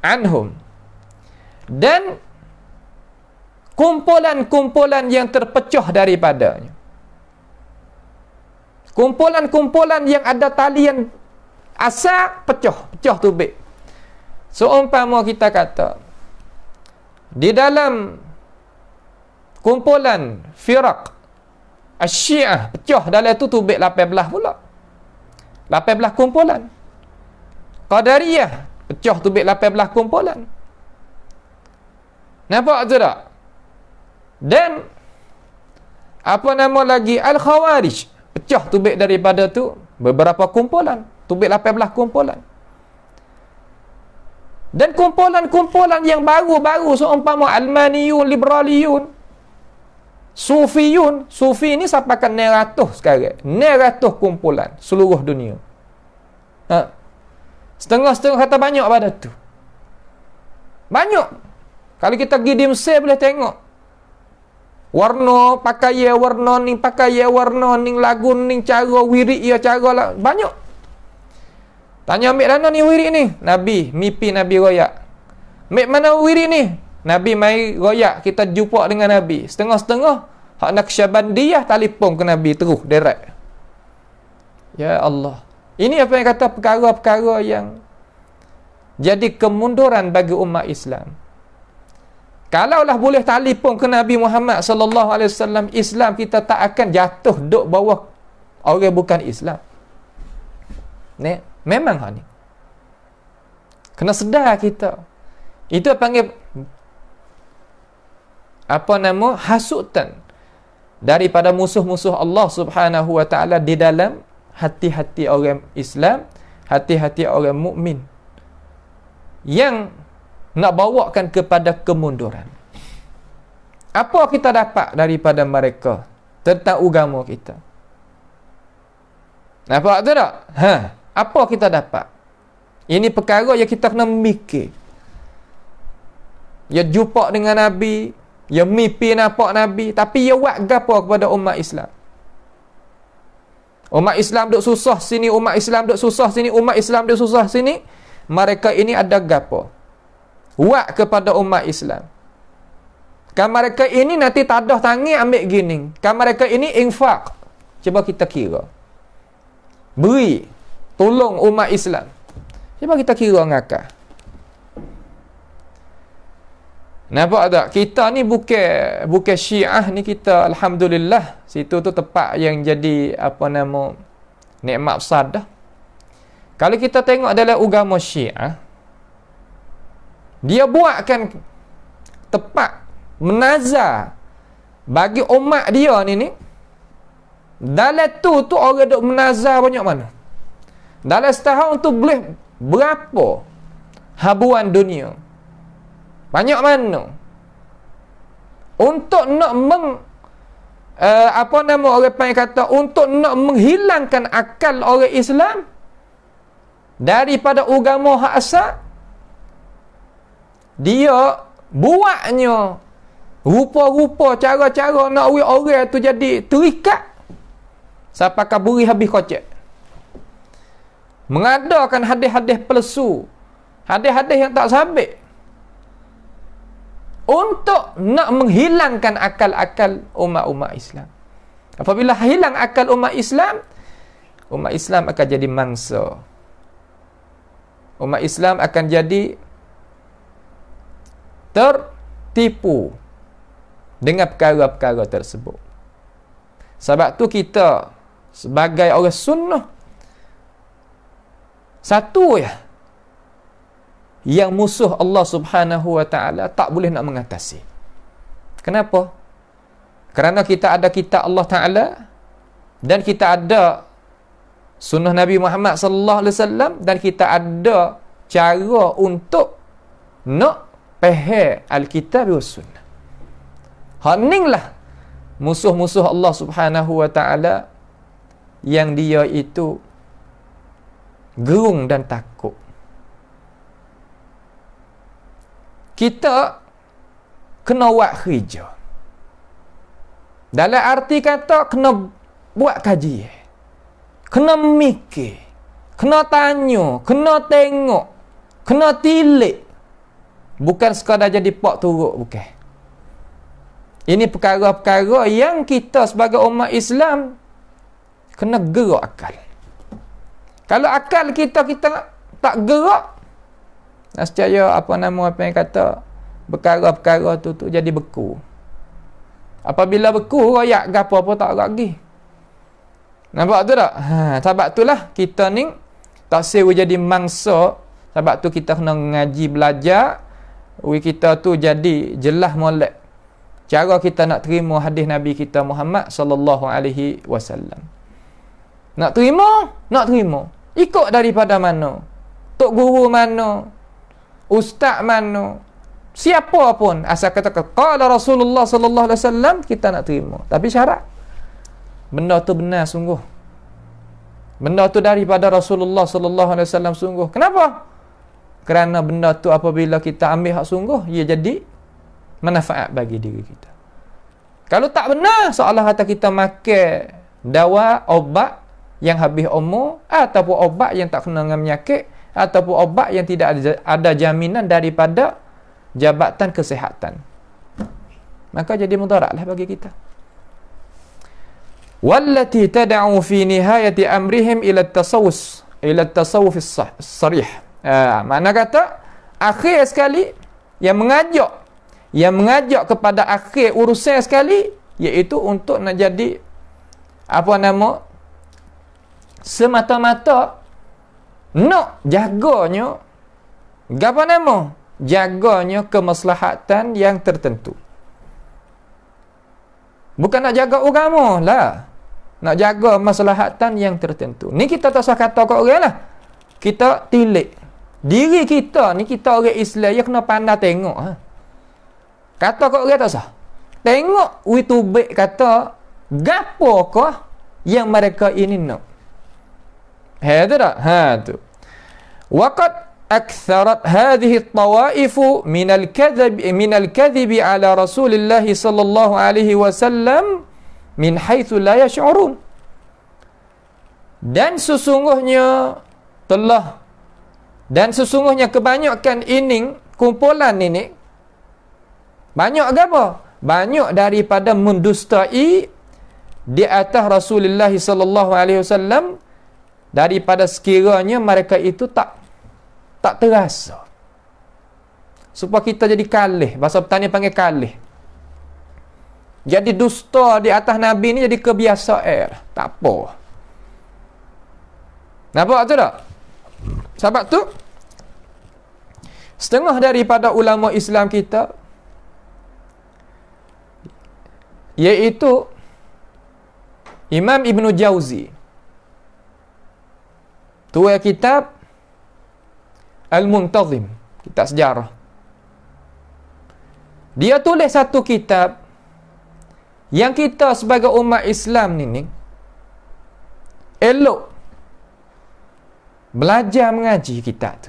anhum, dan kumpulan-kumpulan yang terpecah daripadanya. Kumpulan-kumpulan yang ada talian asal pecah tubik. Seumpama kita kata di dalam kumpulan firaq Asy-Syiah pecah dalam tu tubik 18 pula. 18 kumpulan. Qadariyah pecah tubik 18 kumpulan. Nampak tu tak? Dan apa nama lagi, Al-Khawarij pecah tubik daripada tu beberapa kumpulan, tubik 18 kumpulan. Dan kumpulan-kumpulan yang baru-baru seumpama Almaniyun, Liberaliyun, Sufiyun. Sufi ni sampai ke 900 sekarang. 900 kumpulan seluruh dunia. Setengah-setengah kata banyak pada tu. Banyak. Kalau kita pergi di Mesir boleh tengok. Warna, pakaian warna ni, pakaian warna ni, lagu ni, cara wirid ya, cara lah. Banyak. Tanya ambil mana ni wirid ni? Nabi, mimpi Nabi royak. Ambil mana wirid ni? Nabi mai royak, kita jumpa dengan Nabi. Setengah-setengah hak Naqsyabandiyah telefon ke Nabi terus direct. Ya Allah. Ini apa yang kata perkara-perkara yang jadi kemunduran bagi umat Islam. Kalaulah boleh telefon ke Nabi Muhammad sallallahu alaihi wasallam, Islam kita tak akan jatuh duk bawah orang bukan Islam. Ni memang hak ni. Kena sedar kita. Itu panggil apa nama, hasutan daripada musuh-musuh Allah Subhanahu wa taala di dalam hati-hati orang Islam, hati-hati orang mukmin yang nak bawakan kepada kemunduran. Apa kita dapat daripada mereka tentang agama kita? Nampak tu tak? Apa kita dapat? Ini perkara yang kita kena mikir. Ya jumpa dengan Nabi, ya mimpi nampak Nabi, tapi ya buat gapo kepada umat Islam? Umat Islam duk susah sini, umat Islam duk susah sini, umat Islam duk susah sini. Mereka ini ada gapo? Buat kepada umat Islam. Kan mereka ini nanti tadah tangan ambil gini. Kan mereka ini infak. Cuba kita kira. Beri, tolong umat Islam. Cuba kita kira ngakak. Nampak tak? Kita ni bukan Syiah ni, kita alhamdulillah situ tu tempat yang jadi apa nama, nikmat besar dah. Kalau kita tengok dalam agama Syiah, dia buatkan tempat menazar bagi umat dia ni. Dalam tu orang duk menazar banyak mana? Dalam setahun tu boleh berapa habuan dunia? Banyak mana? Untuk nak apa nama orang panggil kata, untuk nak menghilangkan akal orang Islam daripada agama hak asal, dia buatnya rupa-rupa, cara-cara nak orang tu jadi terikat sampai kaburi habis kocek. Mengadakan hadis-hadis palsu, hadis-hadis yang tak sabit, untuk nak menghilangkan akal-akal umat-umat Islam. Apabila hilang akal umat Islam akan jadi mangsa. Umat Islam akan jadi tertipu dengan perkara-perkara tersebut. Sebab tu kita sebagai orang sunnah, satu ya yang musuh Allah Subhanahu wa taala tak boleh nak mengatasi. Kenapa? Kerana kita ada kitab Allah Taala dan kita ada sunnah Nabi Muhammad sallallahu alaihi wasallam, dan kita ada cara untuk nak faham Alkitab dan Sunnah. Haninglah musuh-musuh Allah Subhanahu wa taala yang dia itu gerung dan takut. Kita kena buat kerja. Dalam arti kata kena buat kajian, kena mikir, kena tanya, kena tengok, kena tilik. Bukan sekadar jadi pak turuk, bukan. Ini perkara-perkara yang kita sebagai umat Islam kena gerak akal. Kalau akal kita tak gerak, nescaya apa yang kata, perkara-perkara tu jadi beku. Apabila beku royak gapo apa tak lagi. Nampak tu tak? Sebab itulah kita ni tak sewa jadi mangsa. Sebab tu kita kena ngaji belajar. Kita tu jadi jelas molek cara kita nak terima hadis Nabi kita Muhammad sallallahu alaihi wasallam. Nak terima, nak terima. Ikut daripada mana? Tok guru mana? Ustaz mana? Siapa pun asal kata qala Rasulullah sallallahu alaihi wasallam, kita nak terima. Tapi syarat benda tu benar sungguh. Benda tu daripada Rasulullah sallallahu alaihi wasallam sungguh. Kenapa? Kerana benda tu apabila kita ambil hak sungguh, ia jadi manfaat bagi diri kita. Kalau tak benar, seolah kata kita makan dawa, obat yang habis umur, ataupun obat yang tak kena dengan penyakit, ataupun obat yang tidak ada jaminan daripada Jabatan Kesihatan. Maka jadi mudaratlah bagi kita. Wallati tad'u fi nihayati amrihim ila at-tasawuf as-sarih. Makna kata akhir sekali yang mengajak kepada akhir urusan sekali, iaitu untuk nak jadi apa nama, semata-mata nak jaganya apa nama, jaganya kemaslahatan yang tertentu. Bukan nak jaga agama lah, nak jaga maslahatan yang tertentu. Ni kita tak usah kata kat orang lah, kita tilik diri kita ni. Kita orang Islam ya kena pandai tengok. Kata kat orang tak usah tengok YouTube kata gapokah yang mereka ini nak. Tu tak? Tu. Waqad aktharat hadhihi at-tawaif min al-kadhib ala Rasulillah sallallahu alaihi wasallam min haitsu la yash'urun. Dan sesungguhnya kebanyakan ini, kumpulan ini banyak apa? Banyak daripada mendustai di atas Rasulullah sallallahu alaihi wasallam, daripada sekiranya mereka itu tak terasa. Supaya kita jadi kalih, bahasa petani panggil kalih. Jadi dusta di atas Nabi ni jadi kebiasaan. Tak apa. Nampak tu tak? Sebab tu setengah daripada ulama Islam kita, iaitu Imam Ibn Jauzi, tuai kitab Al-Muntazim, kitab sejarah. Dia tulis satu kitab yang kita sebagai umat Islam ni elok belajar mengaji kitab tu.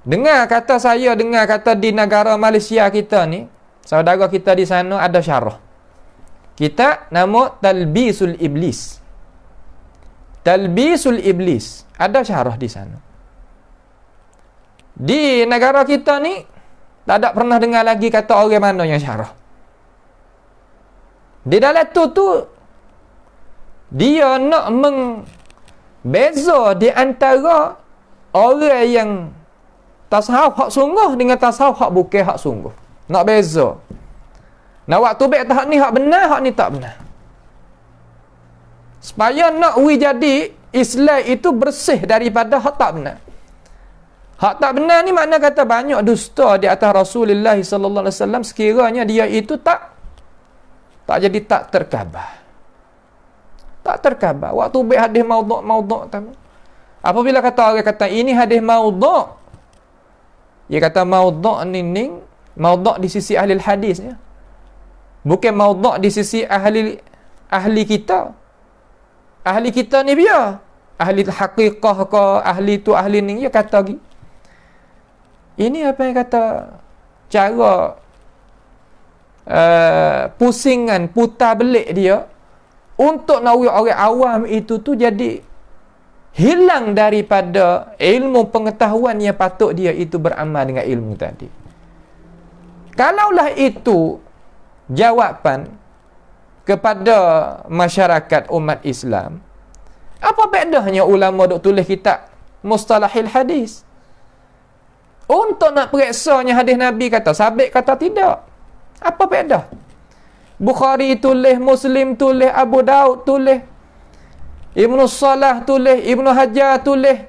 Dengar kata di negara Malaysia kita ni, saudara kita di sana ada syarah kitab nama Talbisul Iblis. Talbisul Iblis ada syarah di sana. Di negara kita ni tak ada pernah dengar lagi kata orang mana yang syarah. Di dalam tu dia nak membeza di antara orang yang tasawuf hak sungguh dengan tasawuf hak bukan hak sungguh. Nak beza. Nak waktu baik hak ni hak benar, hak ni tak benar. Supaya nak jadi Islam itu bersih daripada hak tak benar. Hak tak benar ni makna kata banyak dusta di atas Rasulullah sallallahu alaihi wasallam, sekiranya dia itu tak jadi tak terkhabar. Tak terkhabar. Waktu baik hadis maudhu' tamu. Apabila orang kata ini hadis maudhu', dia kata maudhu' ni maudhu' di sisi ahli hadis ya. Bukan maudhu' di sisi ahli kita. Ahli kita ni dia ahli haqiqah ke ahli tu ahli ni, dia kata lagi ini apa yang kata cara pusingan putar belik dia untuk nak orang awam itu tu jadi hilang daripada ilmu pengetahuan yang patut dia itu beramal dengan ilmu tadi. Kalaulah itu jawapan kepada masyarakat umat Islam, apa bedanya ulama duk tulis kitab Mustalahil Hadis? Untuk nak periksanya hadis Nabi kata sabit kata tidak. Apa beza? Bukhari tulis, Muslim tulis, Abu Daud tulis, Ibnu Salah tulis, Ibnu Hajar tulis.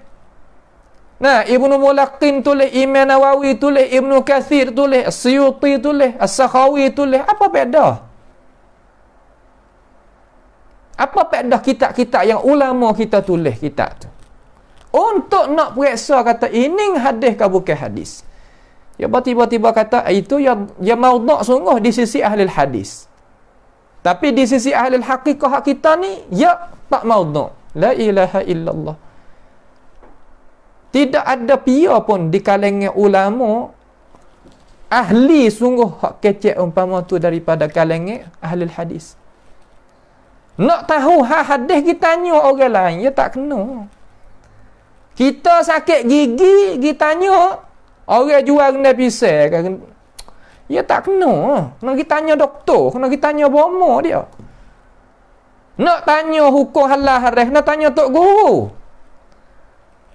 Nah, Ibnu Mulaqin tulis, Imam Nawawi tulis, Ibnu Katsir tulis, As-Suyuti tulis, As-Sakhawi tulis. Apa beza? Apa beza kitab-kitab yang ulama kita tulis kitab tu? Untuk nak periksa kata ini hadis ke bukan hadis. Ya tiba-tiba kata itu ya maudhu' sungguh di sisi ahli hadis. Tapi di sisi ahli hakikah kita ni ya tak maudhu'. La ilaha illallah. Tidak ada pia pun di kalangan ulama ahli sungguh hak kecek umpama tu daripada kalangan ahli hadis. Nak tahu hadis kita tanya orang lain, ya tak kena. Kita sakit gigi, kita tanya orang jual kena pisau kan. Ya tak kena. Nak kita tanya doktor, nak kita tanya bomo dia. Nak tanya hukum halal haram, nak tanya tok guru.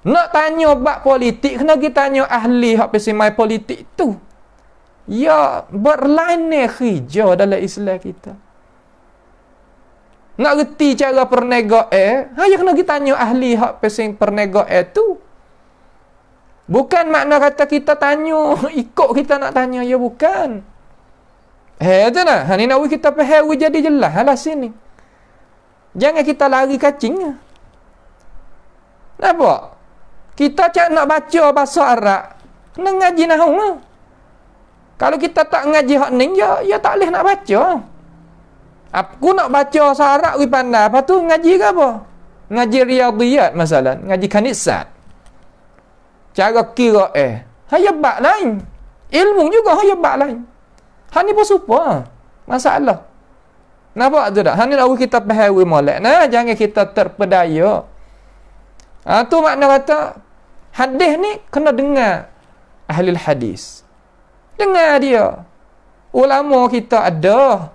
Nak tanya bab politik, kena kita tanya ahli hak pesimai politik tu. Ya berlainan hijau dalam Islam kita. Nak reti cara perniagaan, ya kena kita tanya ahli hak pesing perniagaan tu. Bukan makna kata kita tanya ikut kita nak tanya, ya bukan. Tu nah, ni nak kita faham jadi jelas lah sini. Jangan kita lari kacing. Nampak? Kita cak nak baca bahasa Arab, kena ngaji nahwu. Kalau kita tak ngaji hak ni, ya tak boleh nak baca. Aku nak baca bahasa Arab we pandai, lepas tu ngaji ke apa? Ngaji riyadhiyat masalah, ngaji kanisat. Cara kira hayabak lain. Ilmu juga hayabak lain. Hak ni pun serupa masalah. Nampak tu tak? Hak ni lalu kita faham molek. Nah, jangan kita terpedaya. Tu makna kata hadis ni kena dengar ahli hadis. Dengar dia. Ulama kita ada.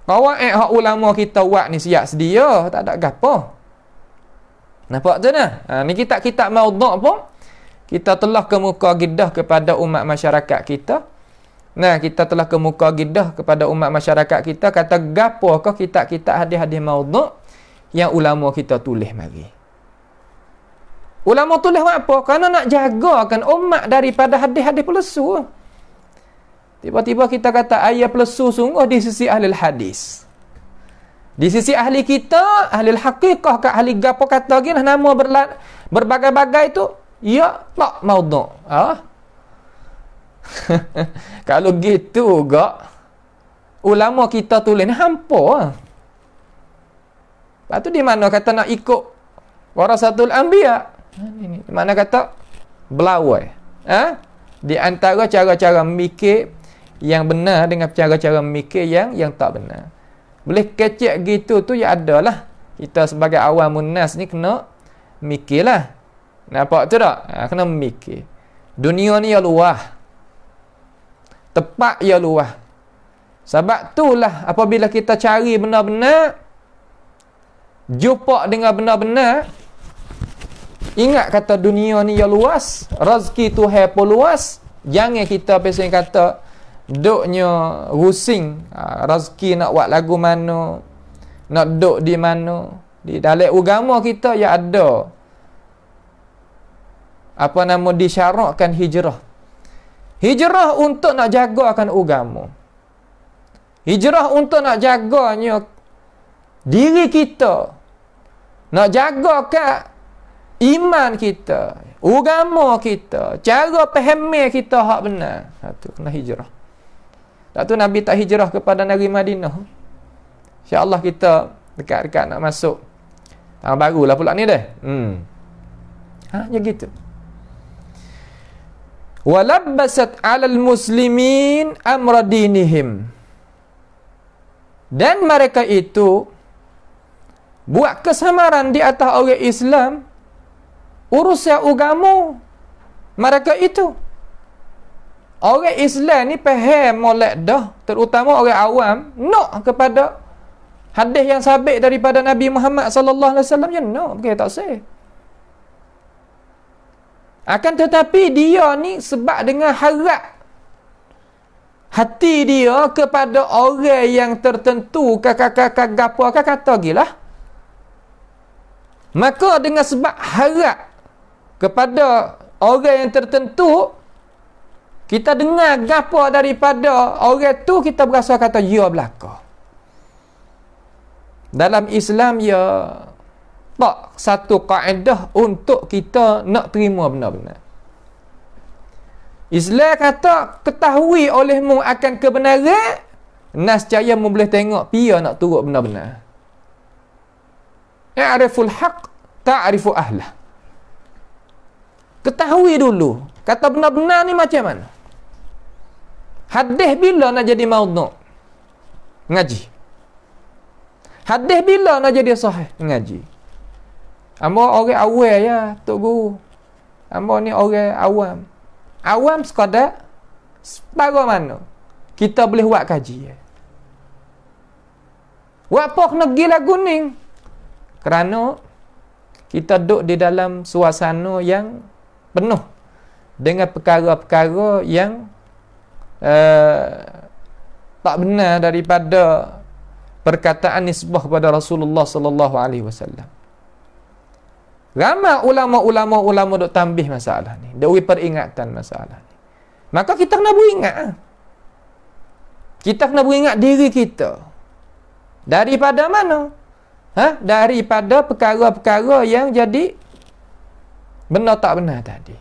Qawaid hak ulama kita buat ni siap sedia, tak ada gapo. Nampak tu nah? Ni kitab-kitab maudhu' pun kita telah kemuka gidah kepada umat masyarakat kita. Nah, kita telah kemuka gidah kepada umat masyarakat kita kata gapokah kitab-kitab hadis-hadis maudhu' yang ulama kita tulis mari. Ulama tulis apa? Kerana nak jagakan umat daripada hadis-hadis palsu. Tiba-tiba kita kata ayat palsu sungguh di sisi ahli hadis. Di sisi ahli kita, ahli hakikah ke ahli gapo kata lagi nama berbagai-bagai tu, ya tak maudhu'. Kalau gitu gak ulama kita tulis ni hampa. Lepas tu di mana kata nak ikut warasatul anbiya? Ini mana kata belawai. Di antara cara-cara mikir yang benar dengan cara-cara mikir yang tak benar. Boleh kecek gitu tu ya adalah. Kita sebagai awamun nas ni kena mikirlah. Nampak tu tak? Kena mikir. Dunia ni ya luah. Tepat ya luah. Sebab itulah apabila kita cari benar-benar, jumpa dengan benar-benar, ingat kata dunia ni ya luas, rezeki Tuhan pun luas. Jangan kita pesan kata duknya rusing, rezeki nak buat lagu mana, nak duk di mana. Di dalam agama kita ya ada apa nama disyaratkan hijrah. Hijrah untuk nak jagakan agama. Hijrah untuk nak jaganya diri kita. Nak jagakan iman kita, agama kita, cara faham kita hak benar. Tu kena hijrah. Tak tu Nabi tak hijrah kepada negeri Madinah. InsyaAllah kita dekat-dekat nak masuk tahun barulah pula ni dah. Ya gitu. Walabbasat 'alal muslimin amra dinihim. Dan mereka itu buat kesamaran di atas orang Islam urusan agama mereka itu. Orang Islam ni faham molek dah, terutama orang awam nak kepada hadis yang sabit daripada Nabi Muhammad sallallahu alaihi wasallam ya nak, bukan tak sah. Akan tetapi dia ni sebab dengan harap hati dia kepada orang yang tertentu gapo kata gilah, maka dengan sebab harap kepada orang yang tertentu, kita dengar gapo daripada orang tu, kita berasa kata ya belaka. Dalam Islam ya tak satu kaedah untuk kita nak terima benar-benar. Islam kata ketahui olehmu akan kebenaran, nascaya mu boleh tengok pia nak turut benar-benar. I'riful haq ta'rifu ahlah. Ketahui dulu kata benar-benar ni macam mana. Hadis bila nak jadi maudhu'? Ngaji. Hadis bila nak jadi sahih? Ngaji. Amba orang awam ya, Tok Guru. Amba ni orang awam. Awam sekadar bagaimana kita boleh buat kaji. Buat apa kena pergi lagu ni? Kerana kita duduk di dalam suasana yang penuh dengan perkara-perkara yang tak benar daripada perkataan nisbah kepada Rasulullah sallallahu alaihi wasallam. Ramai ulama duk tambih masalah ni, duk peringatan masalah ni. Maka kita kena beringat. Kita kena beringat diri kita. Daripada mana? Daripada perkara-perkara yang jadi benar tak benar tadi.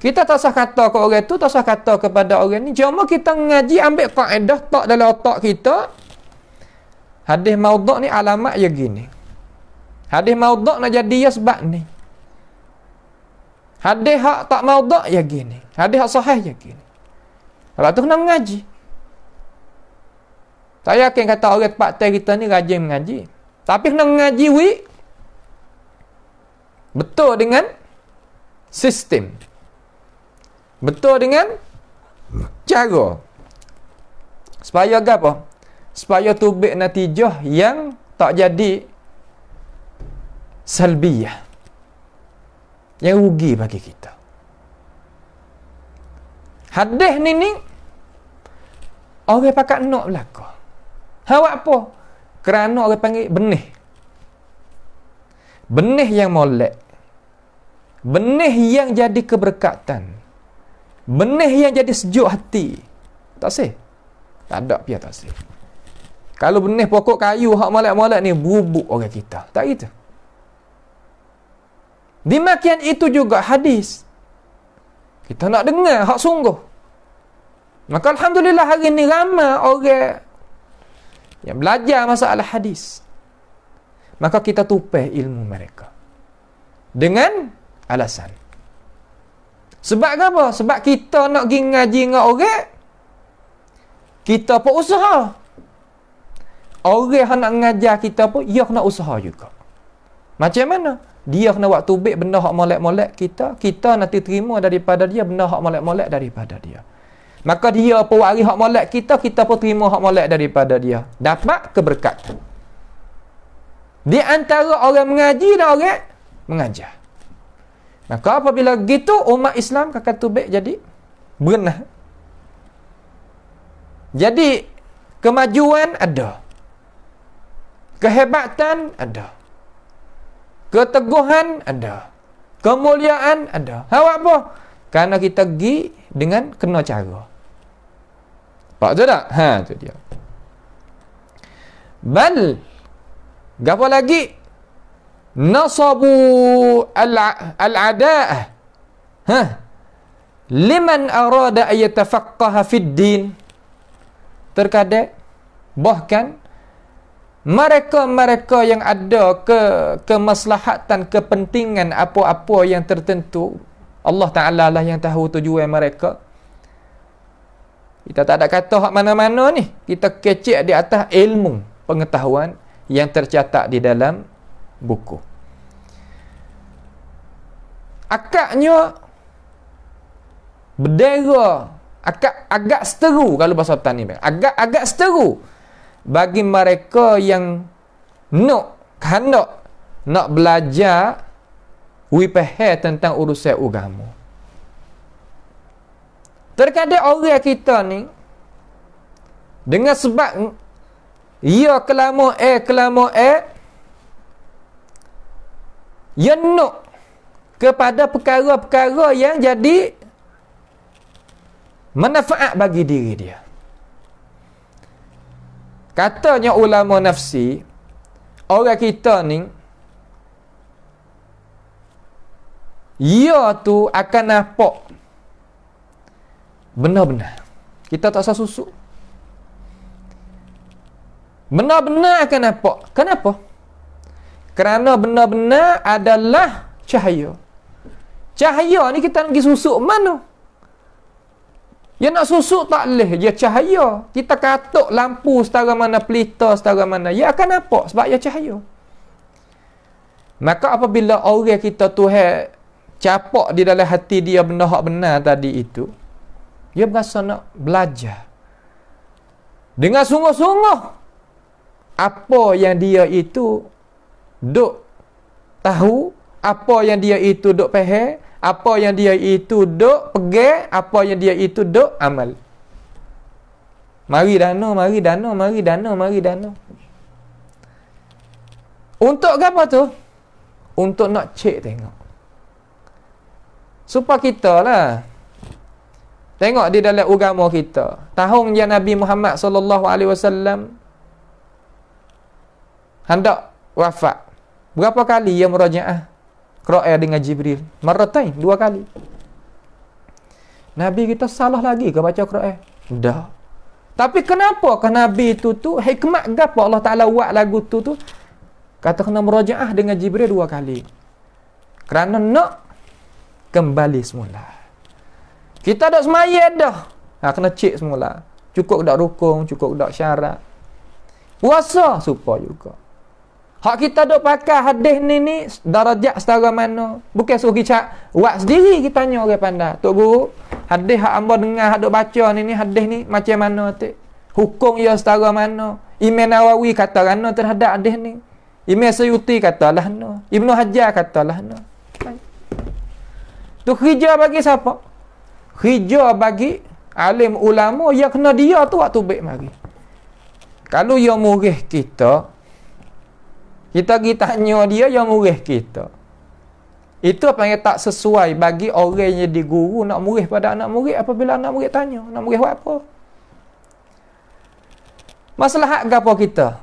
Kita tak usah kata ke orang tu, tak usah kata kepada orang ni. Cuma kita ngaji ambil kaedah tak dalam otak kita. Hadis maudhu' ni alamat ya gini. Hadis maudhu' nak jadi ya sebab ni. Hadis hak tak maudhu' ya gini. Hadis hak sahih ya gini. Sebab tu kena mengaji. Saya yakin kata orang tempat kita ni rajin mengaji. Tapi kena mengaji betul dengan sistem. Betul dengan cara. Supaya apa? Supaya tubik natijah yang tak jadi salbiyah, yang rugi bagi kita. Hadis ni orang pakat nak belaka. Awak apa? Kerana orang panggil benih. Benih yang molek. Benih yang jadi keberkatan. Benih yang jadi sejuk hati. Tak sih? Tak ada pihak tak sih. Kalau benih pokok kayu hak molek-molek ni bubuk orang kita. Tak gitu. Demikian itu juga hadis. Kita nak dengar hak sungguh. Maka alhamdulillah hari ni ramai orang yang belajar masalah hadis. Maka kita tupai ilmu mereka dengan alasan. Sebab apa? Sebab kita nak pergi ngaji dengan orang, kita pun usaha. Orang yang nak ngajar kita pun dia kena usaha juga. Macam mana? Dia kena buat tubik benda hak molek-molek kita nanti terima daripada dia benda hak molek-molek daripada dia. Maka dia pun wari hak molek kita pun terima hak molek daripada dia. Dapat keberkatan. Di antara orang mengaji dan orang mengajar. Maka apabila gitu umat Islam akan tubik jadi berenah. Jadi kemajuan ada. Kehebatan ada. Keteguhan ada. Kemuliaan ada. Awak apa? Karena kita pergi dengan kena cara. Pak tu tak? Tu dia. Bal gapo lagi? Nasabu al-ada'ah. Liman arada an yatafaqqaha fid din. Terkadang bahkan mereka-mereka yang ada kemaslahatan, kepentingan apa-apa yang tertentu, Allah Ta'ala lah yang tahu tujuan mereka. Kita tak ada kata hak mana-mana ni. Kita kecek di atas ilmu, pengetahuan yang tercatat di dalam buku. Akaknya bendera, agak seteru kalau bahasa tani. Agak seteru bagi mereka yang nak belajar wipahai tentang urusan agama. Terkadang orang kita ni dengan sebab ia kelama ia nak kepada perkara-perkara yang jadi manfaat bagi diri dia. Katanya ulama nafsi, orang kita ni ia tu akan nampak benar-benar. Kita tak usah susuk. Benar-benar akan nampak. Kenapa? Kerana benar-benar adalah cahaya. Cahaya ni kita nak pergi susuk mana? Ya nak susuk tak boleh. Dia cahaya. Kita katuk lampu setara mana, pelita setara mana. Ya akan nampak sebab ia cahaya. Maka apabila orang kita Tuhan capak di dalam hati dia benda hak benar tadi itu, dia berasa nak belajar dengan sungguh-sungguh apa yang dia itu duk tahu, apa yang dia itu duk faham, apa yang dia itu duk pegang, apa yang dia itu duk amal. Mari dana. Untuk apa tu? Untuk nak cek tengok. Supaya kita lah tengok di dalam agama kita. Tahun yang Nabi Muhammad sallallahu alaihi wasallam hendak wafat, berapa kali ia merajaah Quran dengan Jibril? Maratain, 2 kali. Nabi kita salah lagi ke baca Quran? Dah. Tapi kenapa ke Nabi itu tu hikmat gapo Allah Taala buat lagu tu kata kena merajaah dengan Jibril 2 kali? Kerana nak kembali semula. Kita dah semayang dah. Kena cek semula. Cukup dak rukun, cukup dak syarat. Puasa supaya juga. Hak kita duk pakai hadis ni darajat setara mana? Bukan suruh kita buat sendiri, kita tanya orang pandai. Tok Guru, hadis hak hamba dengar hak duk baca ni hadis ni macam mana tu? Hukum ia setara mana? Imam Nawawi kata rana terhadap hadis ni. Imam Suyuti katalah no. Ibnu Hajar katalah no. Tu hijau bagi siapa? Hijau bagi alim ulama yang kena dia tu waktu baik mari. Kalau yang murih kita pergi tanya dia yang murih kita. Itu apa yang tak sesuai bagi orang yang jadi guru nak murih pada anak murid apabila anak murid tanya, nak murih buat apa? Masalah gapo kita?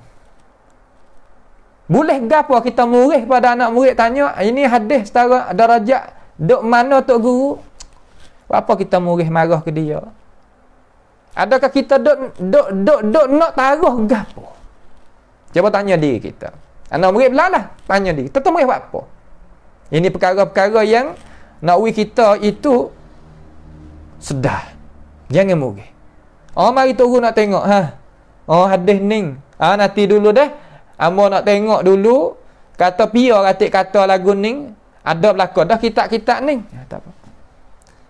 Boleh gapo kita murih pada anak murid tanya, ini hadis setara darajat duk mana tok guru? Apa kita murih marah ke dia? Adakah kita duk nak taruh gapo? Cuba tanya diri kita. Anak murid belalah, tanya diri. Kita murih buat apa? Ini perkara-perkara yang nak wi kita itu sedar. Jangan murih. Oh mari tunggu nak tengok Oh hadis ni. Nanti dulu dah. Amba nak tengok dulu. Kata pia katik kata lagu ni. Ada belakang dah kitab-kitab ni. Tak apa.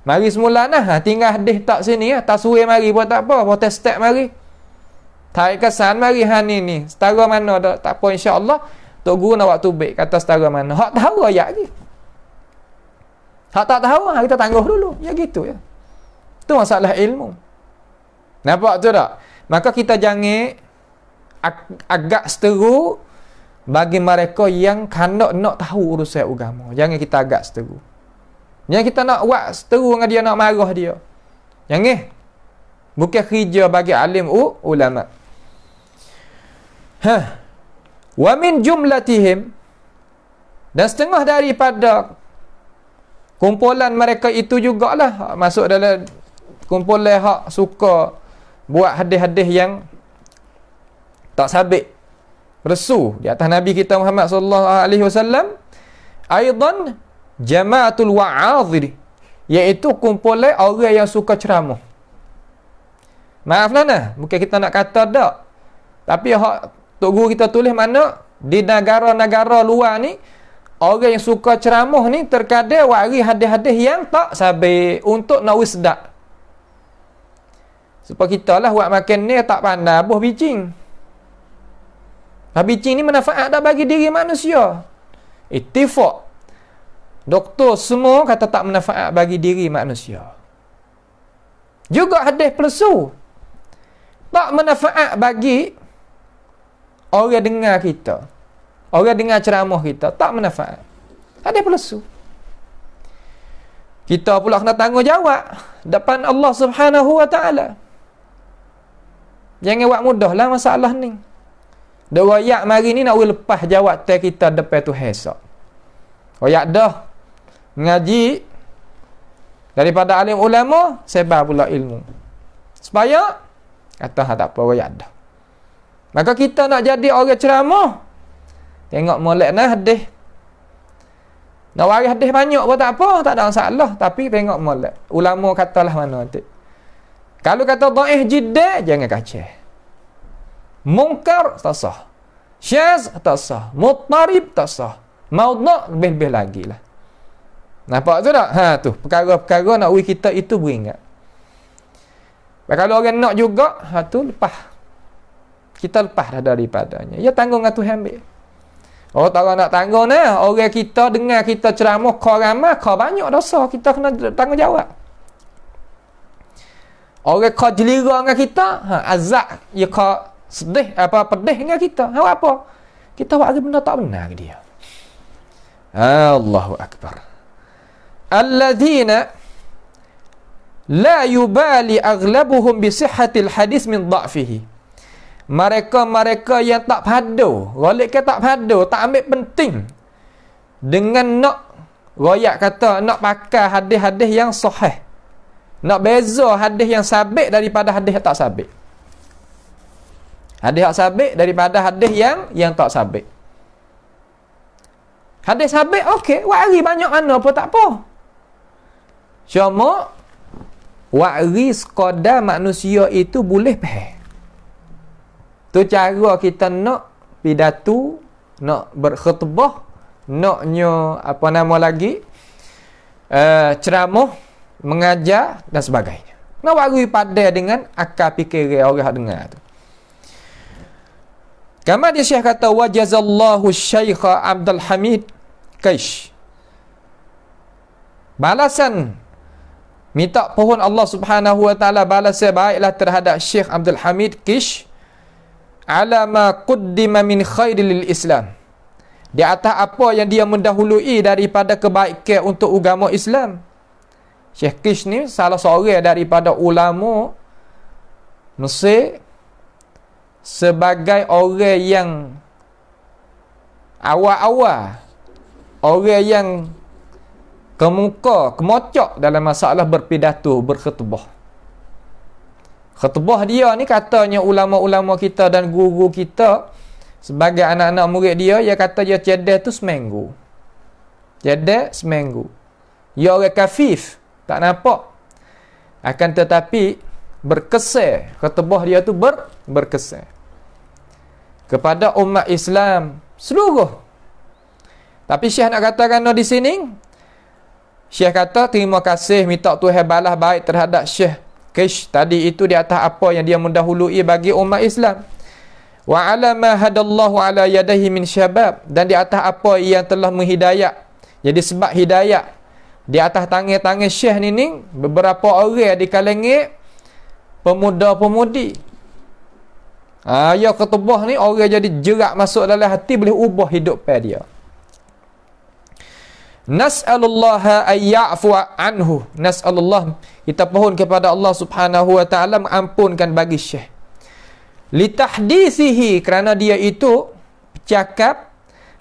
Mari semula nah. Tinggal hadis tak sini taswir mari buat tak apa. Protestant mari. Tarik kesan mari ni. Setara mana dah. Tak apa insya-Allah. Tok Guru nak waktu baik kata setara mana. Hak tahu ayat lagi. Hak tak tahu kita tangguh dulu. Ya gitu ya. Itu masalah ilmu. Nampak tu tak? Maka kita jangan agak seteru bagi mereka yang kanak nak tahu urusan agama. Jangan kita agak seteru. Jangan kita nak buat seteru dengan dia, nak marah dia. Jangan. Bukan kerja bagi alim ulama. Wa min jumlatihim, dan setengah daripada kumpulan mereka itu jugalah masuk dalam kumpulan hak suka buat hadis-hadis yang tak sabit resu di atas Nabi kita Muhammad sallallahu alaihi wasallam. Aidan jamaatul wa'adhir, iaitu kumpulan orang yang suka ceramah. Maaf lah bukan kita nak kata dak, tapi hak Tok Guru kita tulis mana di negara-negara luar ni orang yang suka ceramah ni terkadang wari hadis-hadis yang tak sabit untuk nak wisdak. Supaya kita lah buat makan ni tak pandai buah bicing. Bicing ni manfaat dah bagi diri manusia. Ittifaq. Doktor semua kata tak manfaat bagi diri manusia. Juga hadis palsu tak manfaat bagi orang dengar kita. Orang dengar ceramah kita tak manfaat. Hadis palsu. Kita pula kena tanggungjawab depan Allah Subhanahu wa taala. Jangan buat mudahlah masalah ni. Dak royak mari ni nak lepas jawab teh kita depan tu esok. Royak dah ngaji daripada alim ulama, sebar pula ilmu. Supaya kata tak apa royak dah. Maka kita nak jadi orang ceramah, tengok molek nah hadis. Nak waris hadis banyak pun tak apa, tak ada masalah, tapi tengok molek. Ulama katalah mana nanti. Kalau kata dhaif jiddah, jangan kacau. Munkar tak sah. Syaz tak sah. Muttarib tak sah. Maudhu' lebih-lebih lagi lah. Nampak tu tak? Ha tu, perkara-perkara nak uji kita itu beringat. Kalau orang nak juga, ha tu lepas. Kita lepas dah daripadanya. Ya tanggung dengan Tuhan ambil. Oh tak nak tanggung nah. Orang kita dengar kita ceramah kau ramai, kau banyak dosa, kita kena tanggungjawab. Orang kau jelira dengan kita, ha azab ya kau sedih apa pedih dengan kita. Ha apa? Kita buat benda tak benar ke dia. Allahu akbar. Alladzina la yubali aghlabuhum bi sihhatil hadis min dha'fihi. Mereka-mereka yang tak padu, golek ke tak padu, tak ambil penting dengan nak royak kata nak pakai hadis-hadis yang sahih. Nak beza hadis yang sabit daripada hadis yang tak sabit. Hadis yang sabit daripada hadis yang tak sabit. Hadis sabit okey, wari banyak mana pun tak apa. Cuma wari sekadar manusia itu boleh faham. Tu cara kita nak pidato, nak berkhutbah, naknya apa nama lagi? Ceramah, mengajar dan sebagainya. Nak wari pada dengan akal fikir orang dengar tu. Kama dia Syekh kata wajazallahu Syekh Abdul Hamid Kaish. Balasan minta pohon Allah Subhanahu wa taala balasan baiklah terhadap Syekh Abdul Hamid Kaish ala ma quddima min khairil Islam. Di atas apa yang dia mendahului daripada kebaikan untuk agama Islam. Syekh Kaish ni salah seorang daripada ulama Mesir sebagai orang yang awal-awal, orang yang kemuka, kemocok dalam masalah berpidato, berkhutbah. Khutbah dia ni katanya ulama-ulama kita dan guru kita sebagai anak-anak murid dia, dia kata dia cerdas tu seminggu. Cerdas seminggu. Dia orang kafif, tak nampak. Akan tetapi berkesan, khutbah dia tu berkesan kepada umat Islam seluruh. Tapi Syekh nak katakan di sini, Syekh kata terima kasih, minta Tuhan balas baik terhadap Syekh Kaish tadi itu di atas apa yang dia mendahului bagi umat Islam. Wa ala ma hadallahu ala yadayhi min syabab, dan di atas apa yang telah menghidayah, jadi sebab hidayah di atas tangan-tangan Syekh ni beberapa orang di kalangan pemuda-pemudi. Ya khutbah ni orang jadi jerak masuk dalam hati, boleh ubah hidup dia. Nas'alullaha ayya'fu anhu. Nas'alullah, kita pohon kepada Allah Subhanahu wa taala mengampunkan bagi Syekh. Litahdithihi, kerana dia itu bercakap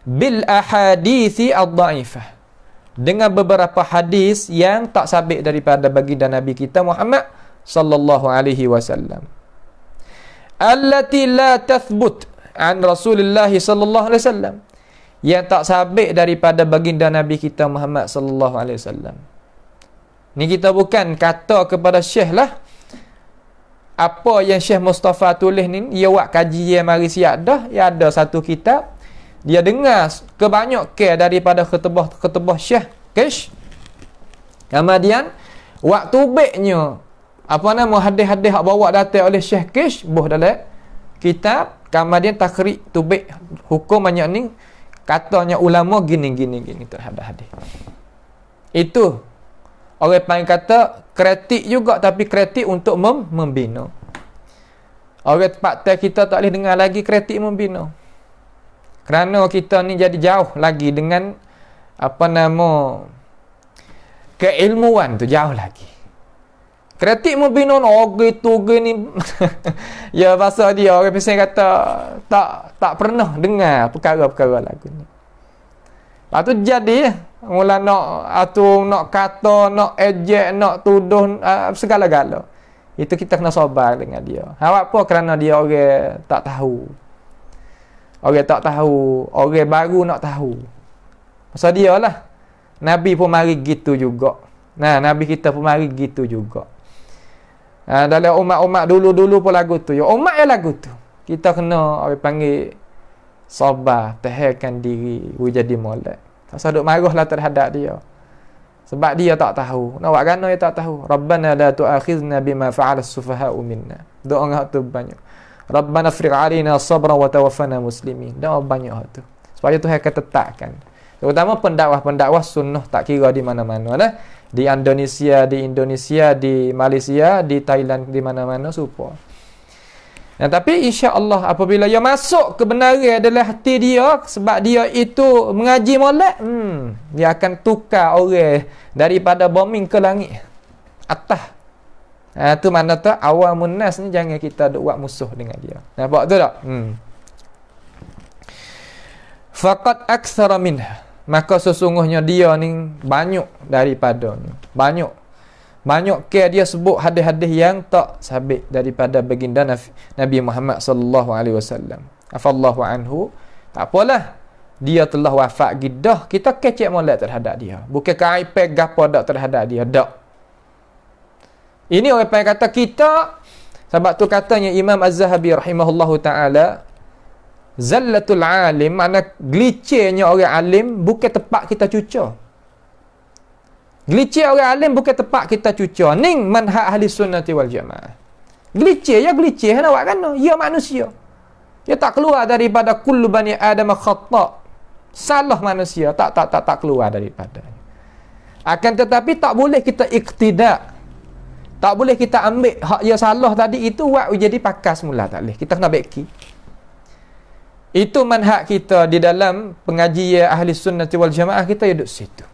bil ahadithi ad-dhaifah, dengan beberapa hadis yang tak sabit daripada baginda Nabi kita Muhammad sallallahu alaihi wasallam. Allati la tathbut an Rasulullah sallallahu alaihi wasallam, yang tak sabit daripada baginda Nabi kita Muhammad sallallahu alaihi wasallam. Ni kita bukan kata kepada Syekh lah apa yang Syekh Mustafa tulis ni, dia buat kaji yang mari siap dah, dia ada satu kitab, dia dengar kebanyakan daripada khutbah Syekh Kaish. Kemudian waktu baiknya apa nama hadis-hadis yang bawa datang oleh Syekh Kaish buh dalam kitab, kemudian takrib tubik hukum banyak ni, katanya ulama gini terhadap hadis. Itu Orang panggil kata kritik juga, tapi kritik untuk membina. Orang tempat kita tak boleh dengar lagi kritik membina. Kerana kita ni jadi jauh lagi dengan keilmuan tu jauh lagi. Kritik membina gitu ni ya bahasa dia orang biasa kata tak pernah dengar perkara-perkara lagu ni. Lepas tu jadi mula nak kata, nak ejek, nak tuduh segala-gala. Itu kita kena sabar dengan dia. Apa kerana dia orang tak tahu. Orang tak tahu, orang baru nak tahu. Pasal dia lah. Nabi pun mari gitu juga. Nah, Nabi kita pun mari gitu juga. Dalam umat-umat dulu-dulu pun lagu tu. Ya, umat yang lagu tu. Kita kena orang panggil sabar, tahankan diri, jadi molek. Tak usah duk marahlah terhadap dia. Sebab dia tak tahu. Nak buat gana dia tak tahu. Rabbana la tu'akhizna bima fa'ala as-sufaha'u minna. Doa ngah tu banyak. Rabbana afrigh 'alaina sabran wa tawaffana muslimin. Doa banyak tu. Supaya Tuhan akan tetapkan. Terutama pendakwah-pendakwah sunnah tak kira di mana-mana dah. Di Indonesia, di Malaysia, di Thailand, di mana-mana serupa. Nah, tapi insya-Allah apabila dia masuk kebenaran adalah hati dia, sebab dia itu mengaji molek, dia akan tukar orang daripada bombing ke langit atas. Tu mana tu awamun nas ni jangan kita duk buat musuh dengan dia. Nampak tu tak? Faqad aktsara minha, maka sesungguhnya dia ni banyak daripadanya. Banyak ke dia sebut hadis-hadis yang tak sabit daripada baginda Nabi Muhammad sallallahu alaihi wasallam. Afallahu anhu. Tak apalah. Dia telah wafat gidah, kita kecek molek terhadap dia. Bukan kaipek gapo dak terhadap dia, dak. Ini orang yang kata kita, sebab tu katanya Imam Az-Zahabi rahimahullahu taala, zallatul alim, makna gelicirnya orang alim bukan tempat kita cuca. Gelicir orang alim bukan tempat kita cuca. Ning manhaj ahli sunnati wal jamaah. Gelicir nak buat kan? Ya manusia. Dia tak keluar daripada kullu bani adam khata'. Salah manusia tak keluar daripada. Akan tetapi tak boleh kita iqtida'. Tak boleh kita ambil hak dia salah tadi itu buat jadi pakas mula, tak boleh. Kita kena beki. Itu manhaj kita di dalam pengajian ahli sunnati wal jamaah, kita duduk situ.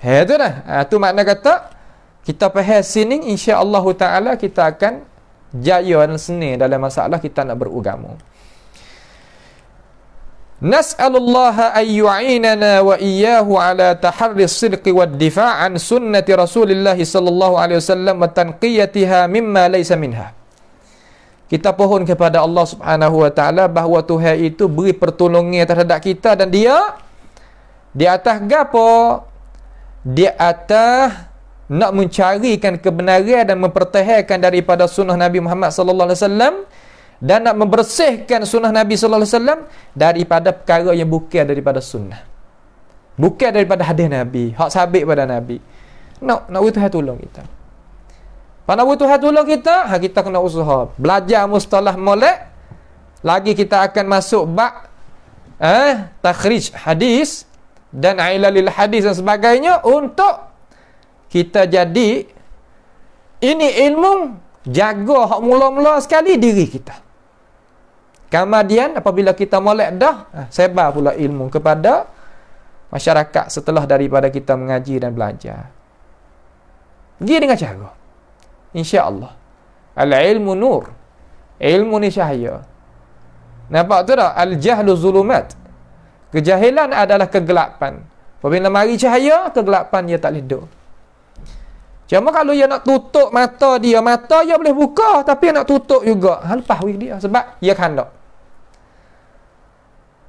Itu dah. Tu makna kata kita faham sini, insya-Allah taala kita akan jaya dan senang dalam masalah kita nak beragama. Nas'alullah an yu'inana wa iyyahu ala taharri as-sidqi wad-difa' an sunnati Rasulillah sallallahu alaihi wasallam wa tanqiyatiha mimma laysa minha. Kita pohon kepada Allah Subhanahu wa taala bahawa Tuhan itu beri pertolongan terhadap kita, dan dia di atas gapo? Di atas nak mencarikan kebenaran dan mempertahankan daripada sunnah Nabi Muhammad sallallahu alaihi wasallam, dan nak membersihkan sunnah Nabi sallallahu alaihi wasallam daripada perkara yang bukan daripada sunnah, bukan daripada hadis Nabi, hak sabit pada Nabi. Nak Tuhan tolong kita. Pada Tuhan tolong kita, kita kena usaha belajar mustalah molek. Lagi kita akan masuk bab takhrij hadis dan ilalil hadis dan sebagainya, untuk kita jadi ini ilmu jaga hak mula-mula sekali diri kita. Kemudian apabila kita molek dah, sebar pula ilmu kepada masyarakat setelah daripada kita mengaji dan belajar. Pergi dengan cara, insya-Allah. Al-ilmu nur. Ilmu ni cahaya. Nampak tu tak? Al-jahlu zulumat. Kejahilan adalah kegelapan. Apabila mari cahaya, kegelapan dia tak boleh duduk. Cuma kalau dia nak tutup mata dia boleh buka, tapi nak tutup juga. Lepas dia sebab dia kandak.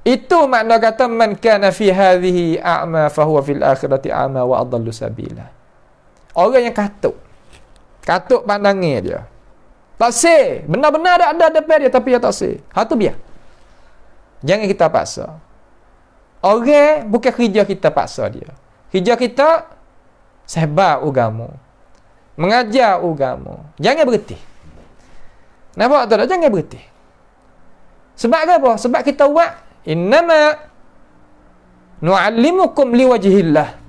Itu makna kata man kana fi hadhihi a'ma fa huwa fil akhirati a'ma wa adallu sabila. Orang yang katuk pandangnya dia. Tak seh, benar-benar ada depan dia tapi dia tak seh. Tu biar. Jangan kita paksa. Orang bukan kerja kita paksa dia. Kerja kita sebar agama, mengajar agama. Jangan berhenti. Nampak tak? Jangan berhenti. Sebab apa? Sebab kita buat innama nu'allimukum liwajhillah.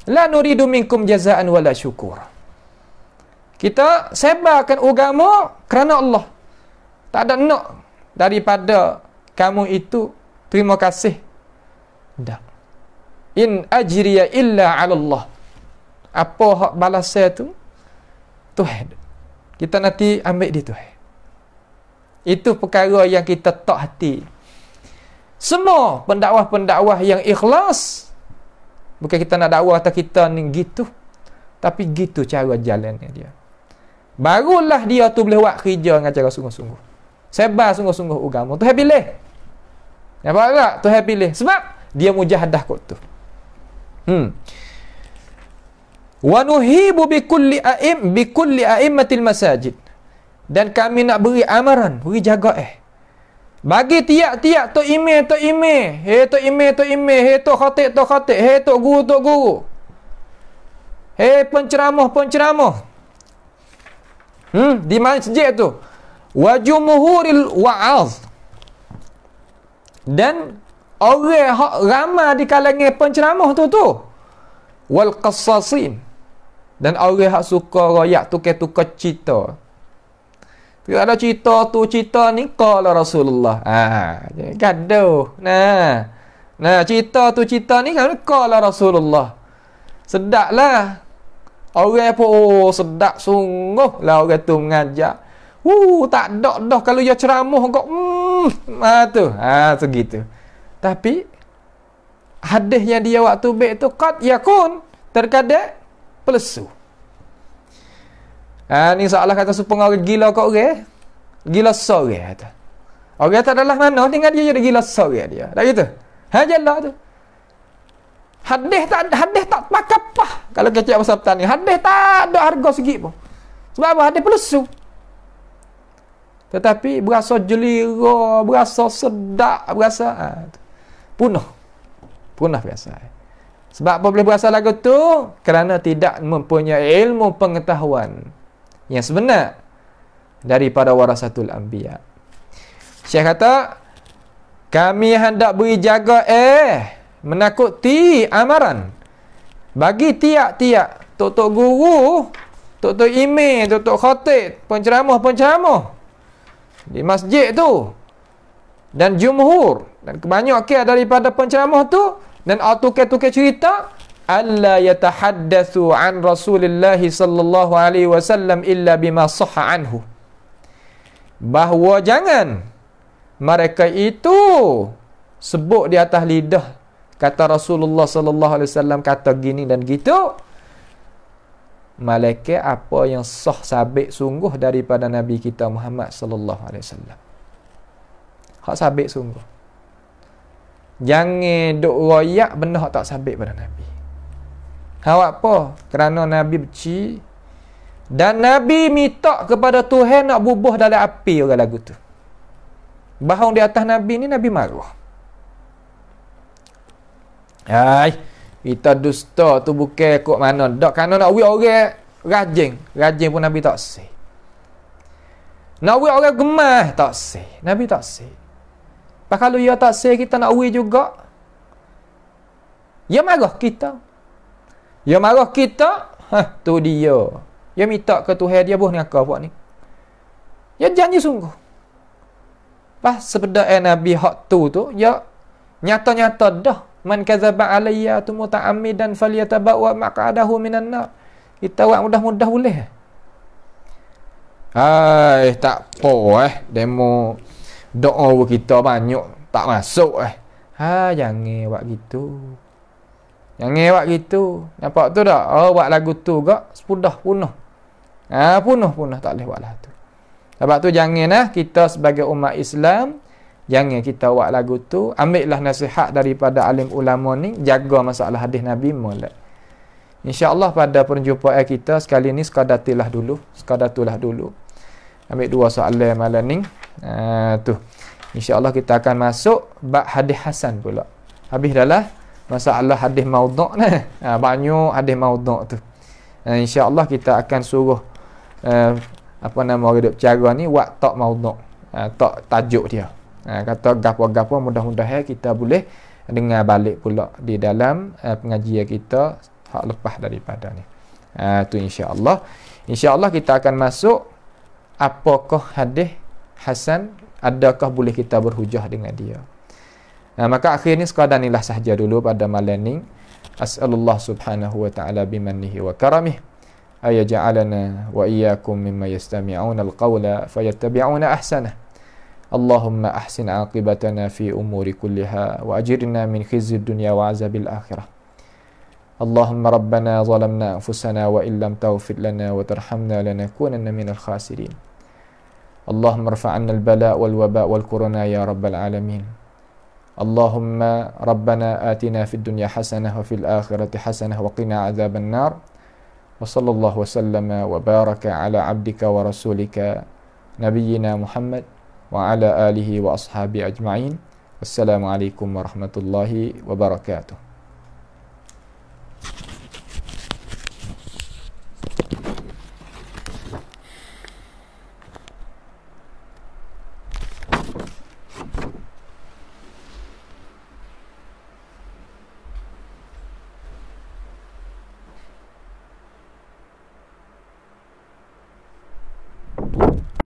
La nuridu minkum jazaan wala syukur. Kita sebarkan agama kerana Allah. Tak ada nak daripada kamu itu terima kasih. Tak. In ajriya illa 'ala Allah. Apa hak balasan tu? Tuhan. Kita nanti ambil di Tuhan. Itu perkara yang kita tak hati. Semua pendakwah-pendakwah yang ikhlas, bukan kita nak dakwah atas kita ni gitu, tapi gitu cara jalannya dia. Barulah dia tu boleh buat kerja dengan cara sungguh-sungguh. Sebar sungguh-sungguh agama. Tuhan pilih. Nampak tak? Tuhan pilih. Sebab dia mujahadah kot tu. Wa nuhibu bikulli a'immatil masajid. Dan kami nak beri amaran, beri jaga bagi tiap-tiap tok imam, hei tok imam, hei tok khatib, hei tok guru, hei penceramah. Di masjid tu. Wa jumhuril wa'az. Dan orang hak ramai di kalangan penceramah tu. Wal qassasin. Dan orang hak suka royak tukar-tukar cerita. Tidak ada cerita ni qala Rasulullah. Gaduh. Nah, cerita ni kan qala Rasulullah. Sedaplah. Orang pun sedap sungguh lah orang tu mengajar. Tak ada dah kalau dia ceramah kau segitu. Tapi hadis yang dia waktu baik tu qad yakun terkadang pelesu. Ni seolah kata supaya orang gila kat orang. Gila sore kata. Orang tak adalah mana dengan dia jadi gila sore dia. Tak gitu. Jalan tu. Hadis tak pakai apa. Kalau kecek pasal petani, hadis tak ada harga sikit pun. Sebab apa? Hadis pelesu. Tetapi berasa jelira, berasa sedap, berasa punah biasa. Sebab apa boleh berasa lagu tu? Kerana tidak mempunyai ilmu pengetahuan yang sebenar daripada warasatul anbiya. Syekh kata, kami hendak beri jaga menakuti amaran bagi tiap-tiap tok-tok guru, tok-tok imam, tok-tok khatib, penceramah di masjid tu, dan jumhur dan kebanyakan daripada penceramah tu, dan tukar-tukar cerita, alla yatahaddatsu an Rasulillah sallallahu alaihi wasallam illa bima sahha anhu. Bahawa jangan mereka itu sebut di atas lidah kata Rasulullah sallallahu alaihi wasallam kata gini dan gitu, malaikat apa yang sah sabit sungguh daripada Nabi kita Muhammad sallallahu alaihi wasallam. Hak sabit sungguh. Jangan duk royak benda hak tak sabit pada Nabi. Awak apa? Kerana Nabi benci dan Nabi minta kepada Tuhan nak bubuh dalam api orang lagu tu. Bahang di atas Nabi ni Nabi marah. Kita dusta tu bukan kok mana dak kerana nak wi orang rajin pun Nabi tak sih. Nak wi orang gemah tak sih. Nabi tak sih. Pak kalau ia tak sih kita nak wi juga. Ya marah kita. Ya marah kita, tu dia. Ya minta ke Tuhan dia buh ni akak buat ni. Ya janji sungguh. Pas sepeda Nabi hak tu, ya nyata-nyata dah. Man kadzaba alayya tu muta'ammidan falyatabawa maq'adahu minan nar. Kita buat mudah-mudah boleh. Tak apa demo doa kita banyak tak masuk jangan buat gitu. Jangan buat gitu. Nampak tu tak? Buat lagu tu gak punah. Punah tak boleh buat lah tu. Sebab tu jangan kita sebagai umat Islam, jangan kita buat lagu tu. Ambillah nasihat daripada alim ulama ni, jaga masalah hadis Nabi molek. InsyaAllah pada perjumpaan kita sekali ni sekadar tulah dulu. Ambil dua soalan malam ni. Tu. InsyaAllah kita akan masuk bab hadis hasan pula. Habis dah lah masalah hadis maudhu' ni. Banyak hadis maudhu' tu. InsyaAllah kita akan suruh orang cara ni buat tak maudhu'. Tak tajuk dia. Kata gapo-gapo mudah-mudahan kita boleh dengar balik pula di dalam pengajian kita hak lepas daripada ni. Tu insya-Allah kita akan masuk apakah hadis hasan, adakah boleh kita berhujah dengan dia. Maka akhirnya sekadar inilah sahaja dulu pada malam ni. As'alullah subhanahu wa ta'ala bimannihi wa karamih ayaj'alana wa iyyakum mimma yastami'una al-qawla fayattabi'una ahsanah. Allahumma ahsin 'aqibatana fi umuri kulliha wa ajirna min khizyid dunya wa 'azabil akhirah. Allahumma rabbana zalamna anfusana wa illam taghfir lana wa tarhamna lanakunanna minal khasirin. Allahumma irfa' 'anna al-bala' wal waba' wal corona ya rabbal alamin. Allahumma rabbana atina fid dunya hasanah wa fil akhirati hasanah wa qina 'adzaban nar. Wa sallallahu wa sallama wa baraka ala 'abdika wa rasulika nabiyyina Muhammad wa ala alihi wa ashabi ajma'in. Wassalamualaikum warahmatullahi wabarakatuh.